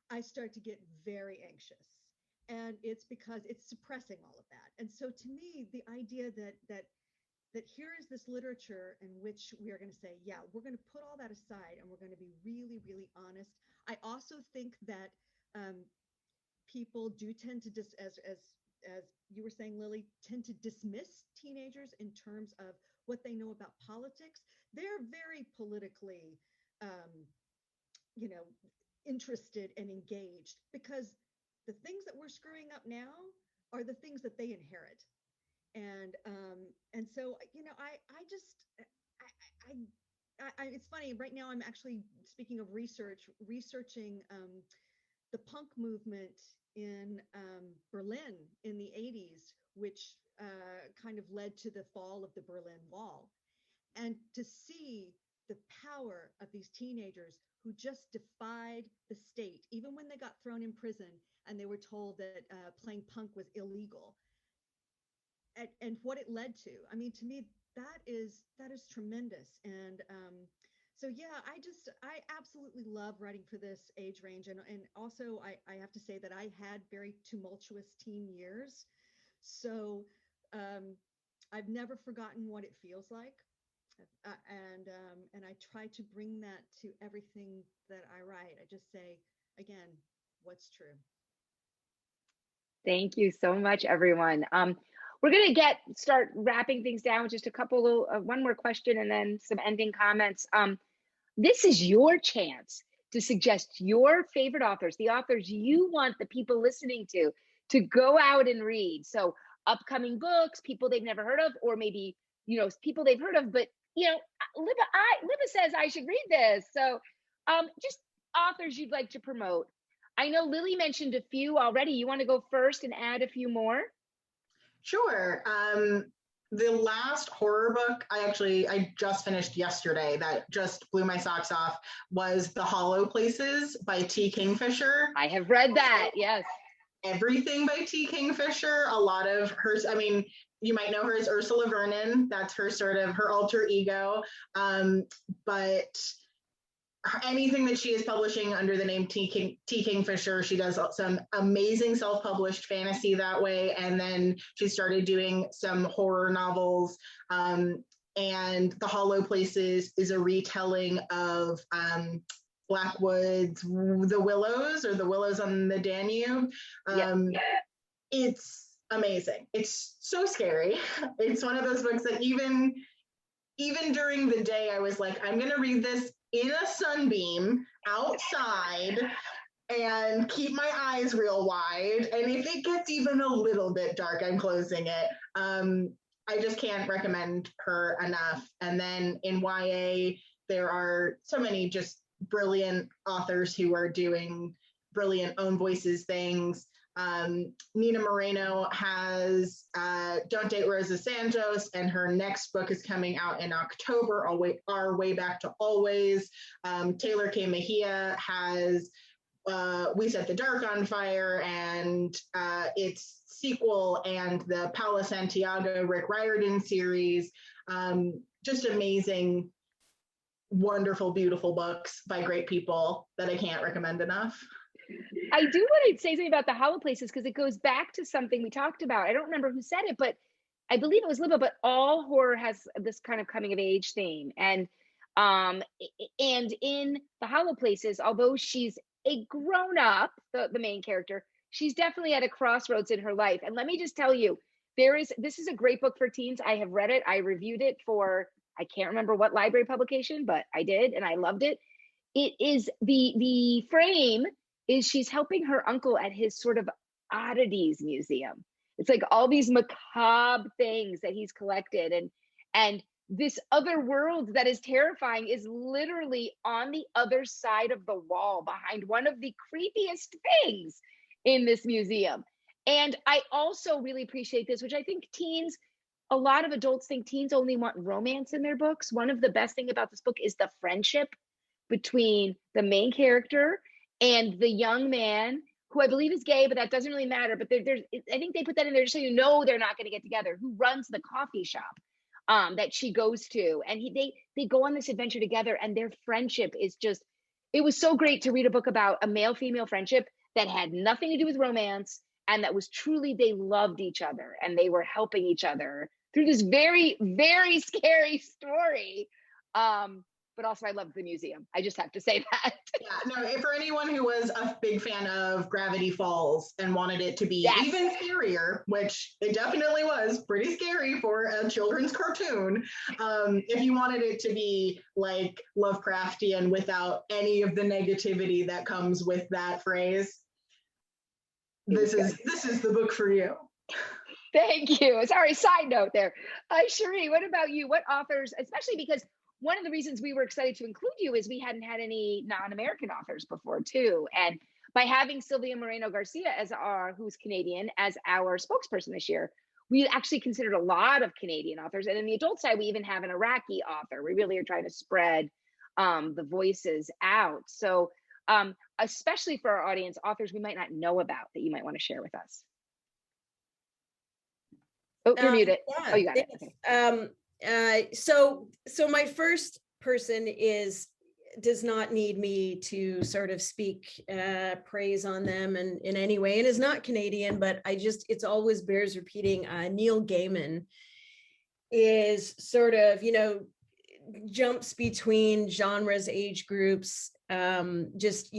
I start to get very anxious. And it's because it's suppressing all of that. And so to me, the idea that here is this literature in which we are going to say, yeah, we're going to put all that aside and we're going to be really, really honest. I also think that people do tend to as you were saying, Lily, tend to dismiss teenagers in terms of what they know about politics. They're very politically, you know, interested and engaged because the things that we're screwing up now are the things that they inherit. And so, you know, I just it's funny right now. I'm actually, speaking of researching the punk movement in Berlin in the 80s, which kind of led to the fall of the Berlin Wall. And to see the power of these teenagers who just defied the state, even when they got thrown in prison and they were told that playing punk was illegal, and what it led to. I mean, to me, that is tremendous. And so yeah, I absolutely love writing for this age range. And also I have to say that I had very tumultuous teen years. So I've never forgotten what it feels like. And I try to bring that to everything that I write. I just say, again, what's true. Thank you so much, everyone. We're going to start wrapping things down with just a couple of one more question and then some ending comments. This is your chance to suggest your favorite authors, the authors you want the people listening to go out and read. So upcoming books, people they've never heard of, or maybe, you know, people they've heard of, but, you know, Libba says I should read this. So just authors you'd like to promote. I know Lily mentioned a few already. You want to go first and add a few more? Sure. The last horror book I just finished yesterday that just blew my socks off was The Holo Places by T. Kingfisher. I have read that, yes. Everything by T. Kingfisher, a lot of hers, I mean, you might know her as Ursula Vernon. That's her sort of her alter ego. But anything that she is publishing under the name T. Kingfisher, she does some amazing self-published fantasy that way, and then she started doing some horror novels. And The Holo Places is a retelling of Blackwood's The Willows, or The Willows on the Danube. It's amazing. It's so scary. It's one of those books that even during the day, I was like, I'm going to read this in a sunbeam outside and keep my eyes real wide. And if it gets even a little bit dark, I'm closing it. I just can't recommend her enough. And then in YA, there are so many just brilliant authors who are doing brilliant own voices things. Nina Moreno has Don't Date Rosa Santos, and her next book is coming out in October, Our Way Back to Always. Taylor K. Mejia has We Set the Dark on Fire, and its sequel, and the Paula Santiago Rick Riordan series. Just amazing, wonderful, beautiful books by great people that I can't recommend enough. I do want to say something about The Holo Places because it goes back to something we talked about. I don't remember who said it, but I believe it was Libba, but all horror has this kind of coming of age theme. And in The Holo Places, although she's a grown up, the main character, she's definitely at a crossroads in her life. And let me just tell you, this is a great book for teens. I have read it. I reviewed it for, I can't remember what library publication, but I did, and I loved it. It is the frame is she's helping her uncle at his sort of oddities museum. It's like all these macabre things that he's collected, and this other world that is terrifying is literally on the other side of the wall behind one of the creepiest things in this museum. And I also really appreciate this, which I think a lot of adults think teens only want romance in their books. One of the best things about this book is the friendship between the main character and the young man, who I believe is gay, but that doesn't really matter. But I think they put that in there just so you know they're not going to get together, who runs the coffee shop that she goes to. And they go on this adventure together, and their friendship is just, it was so great to read a book about a male-female friendship that had nothing to do with romance, and that was truly, they loved each other and they were helping each other through this very, very scary story. But also I loved the museum. I just have to say that. Yeah, no, for anyone who was a big fan of Gravity Falls and wanted it to be even scarier, which it definitely was pretty scary for a children's cartoon. If you wanted it to be like Lovecraftian without any of the negativity that comes with that phrase, this is the book for you. Thank you. Sorry, side note there. Cherie, what about you? What authors, especially because one of the reasons we were excited to include you is we hadn't had any non-American authors before too. And by having Sylvia Moreno Garcia who's Canadian, as our spokesperson this year, we actually considered a lot of Canadian authors. And in the adult side, we even have an Iraqi author. We really are trying to spread the voices out. So especially for our audience, authors we might not know about that you might want to share with us. Oh, you're muted. Yeah, oh, you got it. Okay. So my first person does not need me to sort of speak praise on them in any way, and is not Canadian, but it's always bears repeating. Neil Gaiman is sort of, jumps between genres, age groups, is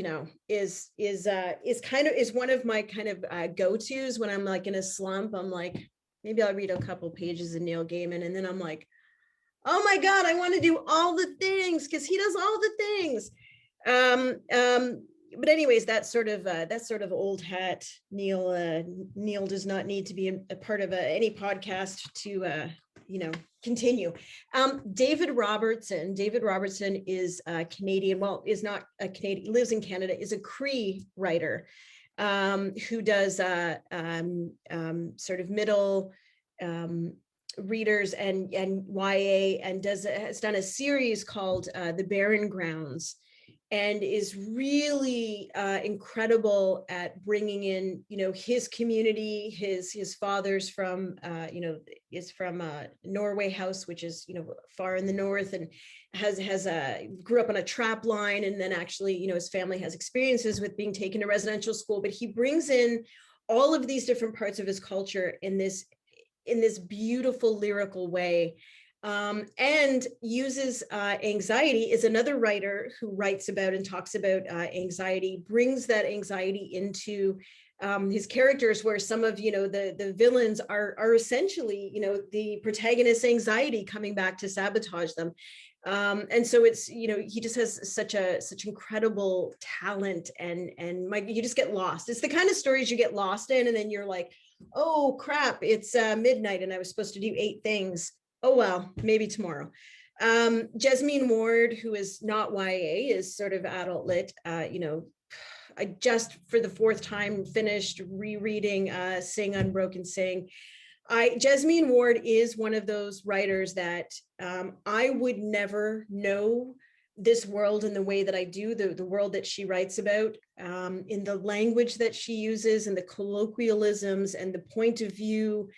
one of my kind of go-tos when I'm like in a slump. I'm like, maybe I'll read a couple pages of Neil Gaiman, and then I'm like, oh my God, I want to do all the things because he does all the things. But anyways, that's sort of old hat. Neil does not need to be a part of any podcast to continue. David Robertson is Canadian. Well, is not a Canadian. Lives in Canada. Is a Cree writer who does sort of middle readers and YA, and has done a series called The Barren Grounds, and is really incredible at bringing in, his community. His father's from, is from Norway House, which is, far in the north, and grew up on a trap line, and then actually, his family has experiences with being taken to residential school, but he brings in all of these different parts of his culture in this beautiful lyrical way. And uses anxiety. Is another writer who writes about and talks about anxiety, brings that anxiety into his characters, where some of the villains are essentially the protagonist's anxiety coming back to sabotage them. And so it's, he just has such incredible talent, and you just get lost. It's the kind of stories you get lost in, and then you're like, oh crap, it's midnight and I was supposed to do 8 things. Oh, well, maybe tomorrow. Jasmine Ward, who is not YA, is sort of adult lit. I just, for the 4th time, finished rereading Sing Unbroken Sing. Jasmine Ward is one of those writers that I would never know this world in the way that I do, the world that she writes about, in the language that she uses, and the colloquialisms and the point of view,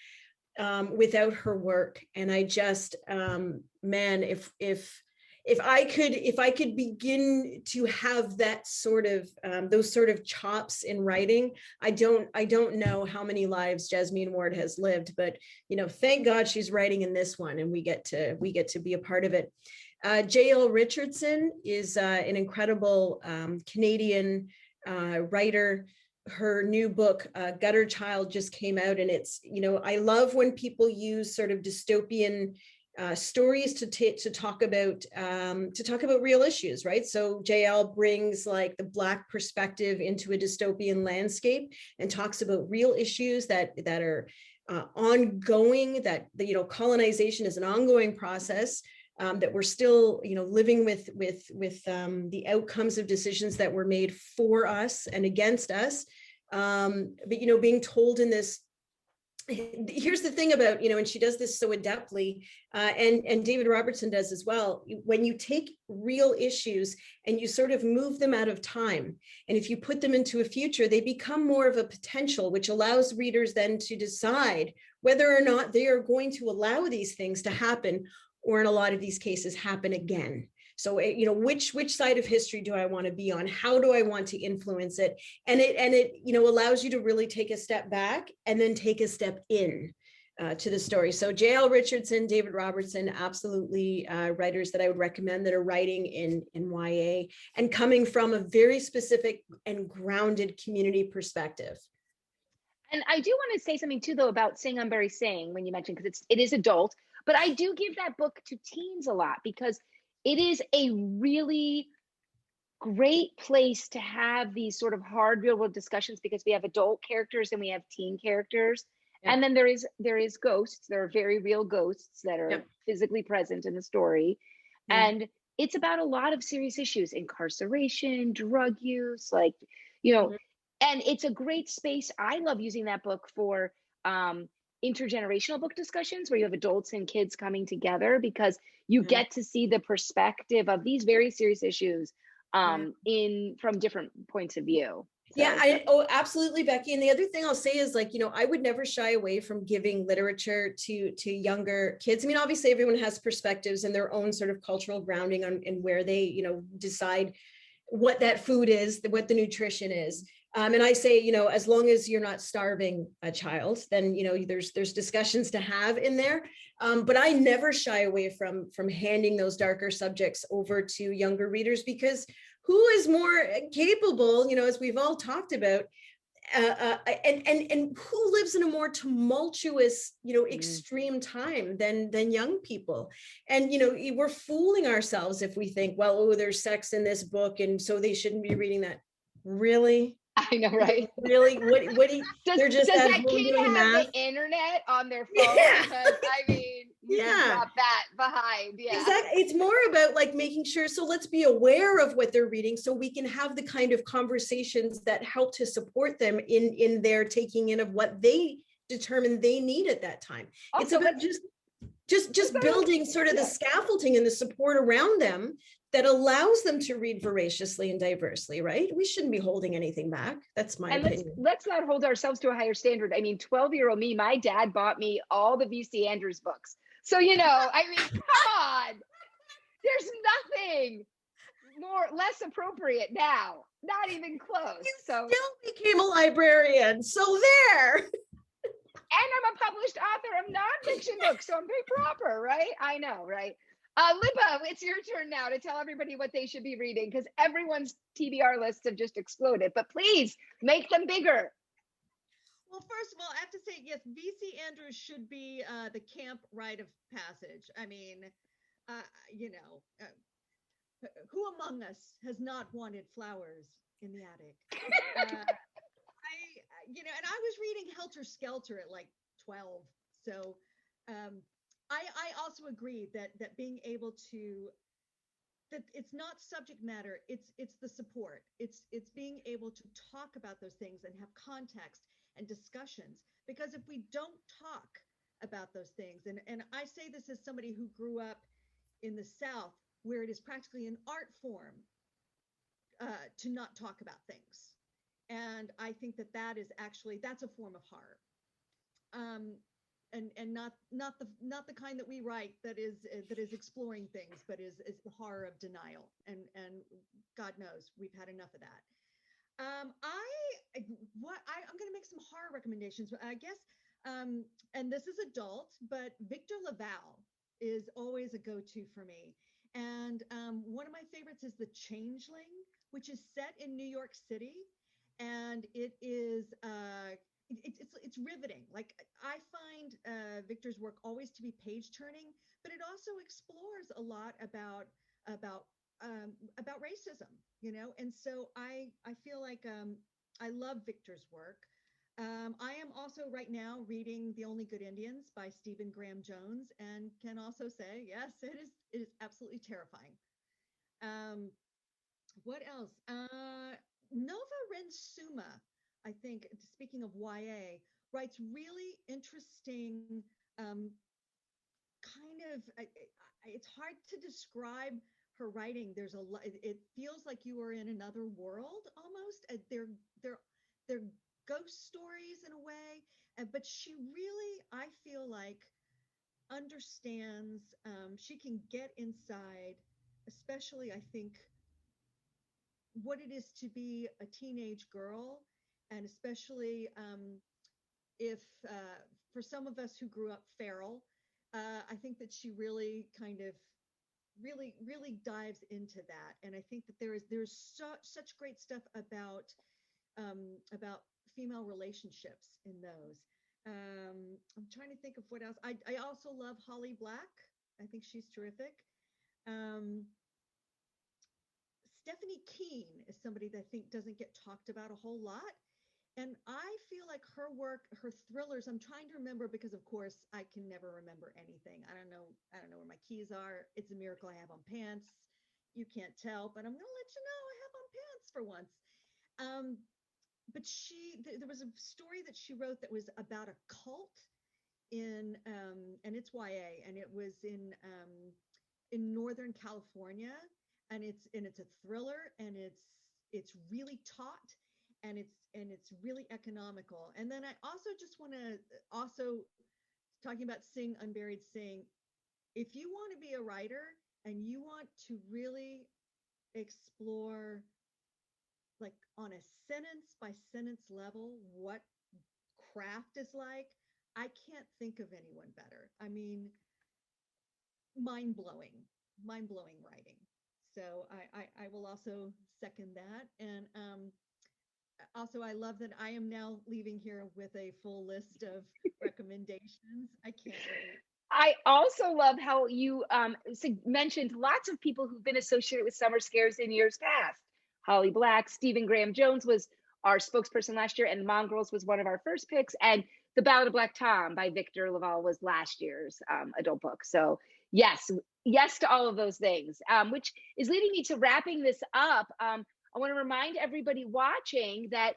without her work. And I just, man, if I could begin to have that sort of those sort of chops in writing, I don't know how many lives Jasmine Ward has lived, but thank God she's writing in this one, and we get to be a part of it. J.L. Richardson is an incredible Canadian writer. Her new book, Gutter Child, just came out, and it's, I love when people use sort of dystopian stories to talk about real issues, right? So JL brings like the Black perspective into a dystopian landscape and talks about real issues that are ongoing, that colonization is an ongoing process, that we're still living with the outcomes of decisions that were made for us and against us, but being told in this. Here's the thing about, and she does this so adeptly, and David Robertson does as well. When you take real issues and you sort of move them out of time, and if you put them into a future, they become more of a potential, which allows readers then to decide whether or not they are going to allow these things to happen, or in a lot of these cases happen again. So, which side of history do I want to be on? How do I want to influence it? And it allows you to really take a step back and then take a step in to the story. So J.L. Richardson, David Robertson, absolutely writers that I would recommend that are writing in YA and coming from a very specific and grounded community perspective. And I do want to say something too, though, about Sing Unbury Sing, when you mentioned, because it is adult, but I do give that book to teens a lot, because it is a really great place to have these sort of hard real world discussions, because we have adult characters and we have teen characters. Yeah. And then there is ghosts. There are very real ghosts that are physically present in the story. Yeah. And it's about a lot of serious issues: incarceration, drug use, and it's a great space. I love using that book for intergenerational book discussions, where you have adults and kids coming together, because you get to see the perspective of these very serious issues from different points of view. So, absolutely, Becky. And the other thing I'll say is, I would never shy away from giving literature to younger kids. I mean, obviously everyone has perspectives and their own sort of cultural grounding on and where they, decide what that food is, what the nutrition is. And I say, as long as you're not starving a child, then, there's discussions to have in there. But I never shy away from handing those darker subjects over to younger readers, because who is more capable, as we've all talked about, and who lives in a more tumultuous, extreme time than young people? And, we're fooling ourselves if we think, well, oh, there's sex in this book, and so they shouldn't be reading that. Really? I know, right? Really? What do you, they're just does that kid have math? The internet on their phone? Yeah. Because, you can drop that behind. Yeah, exactly. It's more about making sure. So let's be aware of what they're reading, so we can have the kind of conversations that help to support them in their taking in of what they determined they need at that time. It's Also, about just building sort of the scaffolding and the support around them that allows them to read voraciously and diversely, right? We shouldn't be holding anything back. That's my opinion. Let's not hold ourselves to a higher standard. I mean, 12-year-old me, my dad bought me all the VC Andrews books. So, I mean, come on. There's nothing less appropriate now. Not even close. You still became a librarian. So there. And I'm a published author of nonfiction books, so I'm very proper, right? I know, right? Libba, it's your turn now to tell everybody what they should be reading, because everyone's TBR lists have just exploded. But please make them bigger. Well, first of all, I have to say, yes, VC Andrews should be the camp rite of passage. I mean, who among us has not wanted flowers in the attic? And I was reading Helter Skelter at like 12. So I also agree that being able to, that it's not subject matter, it's the support. It's being able to talk about those things and have context and discussions. Because if we don't talk about those things, and I say this as somebody who grew up in the South, where it is practically an art form to not talk about things. And I think that's a form of horror, and not the kind that we write that is exploring things, but is the horror of denial. And God knows we've had enough of that. I'm going to make some horror recommendations. I guess, and this is adult, but Victor LaValle is always a go-to for me. And one of my favorites is The Changeling, which is set in New York City. And it is it's riveting. Like, I find Victor's work always to be page turning, but it also explores a lot about racism, and so I feel like I love Victor's work. I am also right now reading The Only Good Indians by Stephen Graham Jones, and can also say, yes, it is absolutely terrifying. What else? Nova Ren Suma, I think, speaking of YA, writes really interesting, it's hard to describe her writing. There's a lot, it feels like you are in another world almost. They're ghost stories in a way, but she really, I feel like, understands, she can get inside, especially, I think, what it is to be a teenage girl, and especially if for some of us who grew up feral, I think that she really kind of really dives into that. And I think that there's such great stuff about female relationships in those. I'm trying to think of what else. I also love Holly Black. I think she's terrific. Stephanie Keane is somebody that I think doesn't get talked about a whole lot. And I feel like her work, her thrillers, I'm trying to remember, because of course I can never remember anything. I don't know where my keys are. It's a miracle I have on pants. You can't tell, but I'm going to let you know I have on pants for once. But there was a story that she wrote that was about a cult in, and it's YA, and it was in Northern California. And it's a thriller, and it's really taut, and it's really economical. And then I also just want to talking about Sing Unburied Sing. If you want to be a writer and you want to really explore, like, on a sentence by sentence level, what craft is like, I can't think of anyone better. I mean, mind-blowing writing. So I will also second that. And also, I love that I am now leaving here with a full list of recommendations. I can't wait. I also love how you mentioned lots of people who've been associated with summer scares in years past. Holly Black, Stephen Graham Jones was our spokesperson last year, and Mongrels was one of our first picks. And The Ballad of Black Tom by Victor LaValle was last year's adult book. So yes to all of those things, which is leading me to wrapping this up. I want to remind everybody watching that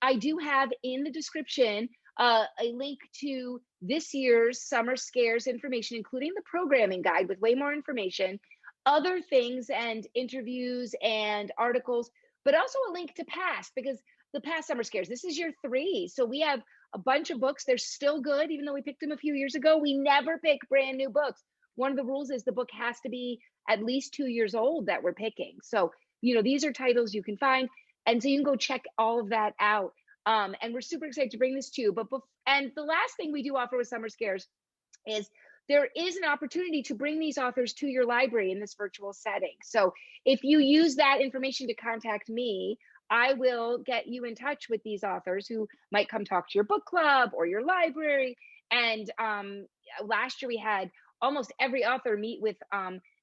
I do have in the description a link to this year's Summer Scares information, including the programming guide with way more information, other things and interviews and articles, but also a link to past, because the past Summer Scares, this is year 3. So we have a bunch of books. They're still good, even though we picked them a few years ago. We never pick brand new books. One of the rules is the book has to be at least 2 years old that we're picking. So, these are titles you can find. And so you can go check all of that out. And we're super excited to bring this to you. And the last thing we do offer with Summer Scares is there is an opportunity to bring these authors to your library in this virtual setting. So if you use that information to contact me, I will get you in touch with these authors who might come talk to your book club or your library. And last year we had almost every author meet with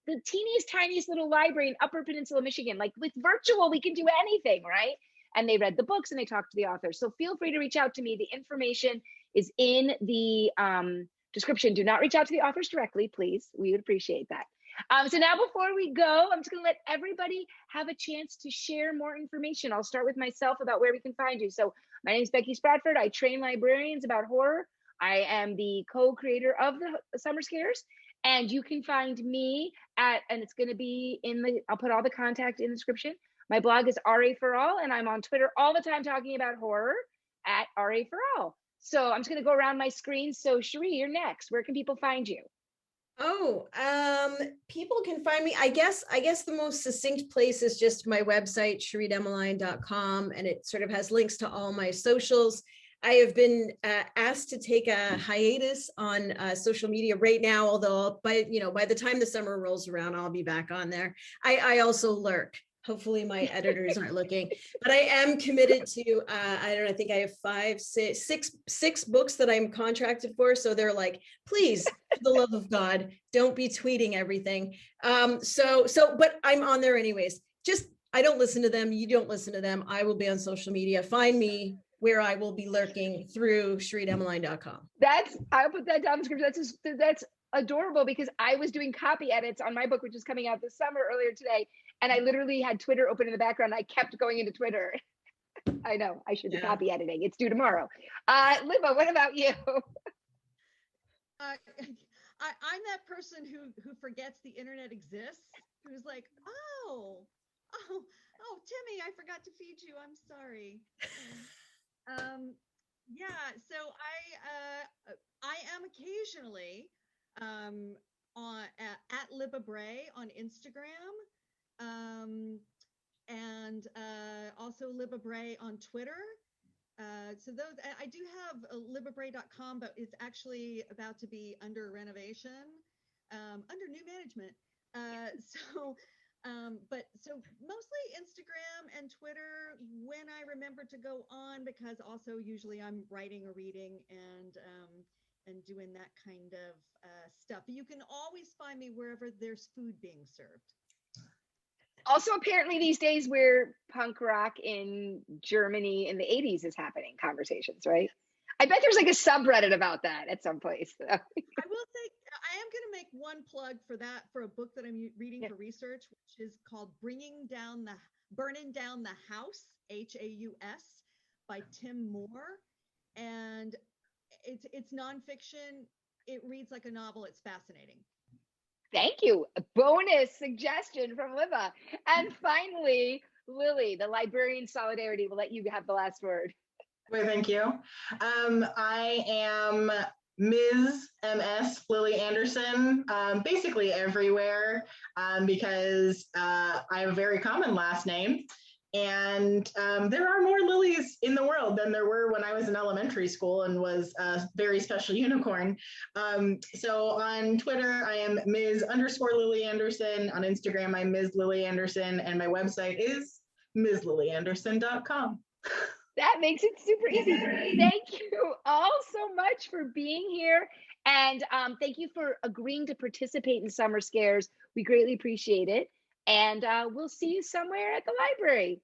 the teeniest, tiniest little library in Upper Peninsula, Michigan. Like with virtual, we can do anything, right? And they read the books and they talked to the authors. So feel free to reach out to me. The information is in the description. Do not reach out to the authors directly, please. We would appreciate that. So now before we go, I'm just going to let everybody have a chance to share more information. I'll start with myself about where we can find you. So my name is Becky Spratford. I train librarians about horror. I am the co-creator of the Summer Scares. And you can find me and it's going to be I'll put all the contact in the description. My blog is RA for All, and I'm on Twitter all the time talking about horror at RA for All. So I'm just going to go around my screen. So Cherie, you're next. Where can people find you? Oh, people can find me. I guess the most succinct place is just my website, CherieDimaline.com, and it sort of has links to all my socials. I have been asked to take a hiatus on social media right now, although by the time the summer rolls around, I'll be back on there. I also lurk. Hopefully my editors aren't looking, but I am committed to, I think I have six books that I'm contracted for. So they're like, please, for the love of God, don't be tweeting everything. But I'm on there anyways. Just, I don't listen to them. You don't listen to them. I will be on social media. Find me where I will be lurking through CherieDimaline.com. I'll put that down in the description. That's adorable, because I was doing copy edits on my book, which is coming out this summer earlier today. And I literally had Twitter open in the background. I kept going into Twitter. I know, I should be copy editing. It's due tomorrow. Libba, what about you? I'm that person who forgets the internet exists, who's like, oh, Timmy, I forgot to feed you. I'm sorry. So I am occasionally at Libba Bray on Instagram, and also Libba Bray on Twitter. So those, I do have libbabray.com, but it's actually about to be under renovation, under new management. So mostly Instagram and Twitter when I remember to go on, because also usually I'm writing or reading and doing that kind of stuff. But you can always find me wherever there's food being served. Also, apparently these days where punk rock in Germany in the 80s is happening, conversations, right? I bet there's like a subreddit about that at some place. I will say, I am going to make one plug for a book that I'm reading for research, which is called Burning Down the House, Haus, by Tim Moore. And it's nonfiction. It reads like a novel. It's fascinating. Thank you. A bonus suggestion from Libba. And finally, Lily, the librarian solidarity, will let you have the last word. Well, thank you. I am Ms. MS Lily Anderson, basically everywhere, because I have a very common last name. And there are more Lilies in the world than there were when I was in elementary school and was a very special unicorn. So on Twitter, I am Ms._Lily Anderson. On Instagram, I'm Ms. Lily Anderson. And my website is MsLilyAnderson.com. That makes it super easy. Thank you all so much for being here. And thank you for agreeing to participate in Summer Scares. We greatly appreciate it. And we'll see you somewhere at the library.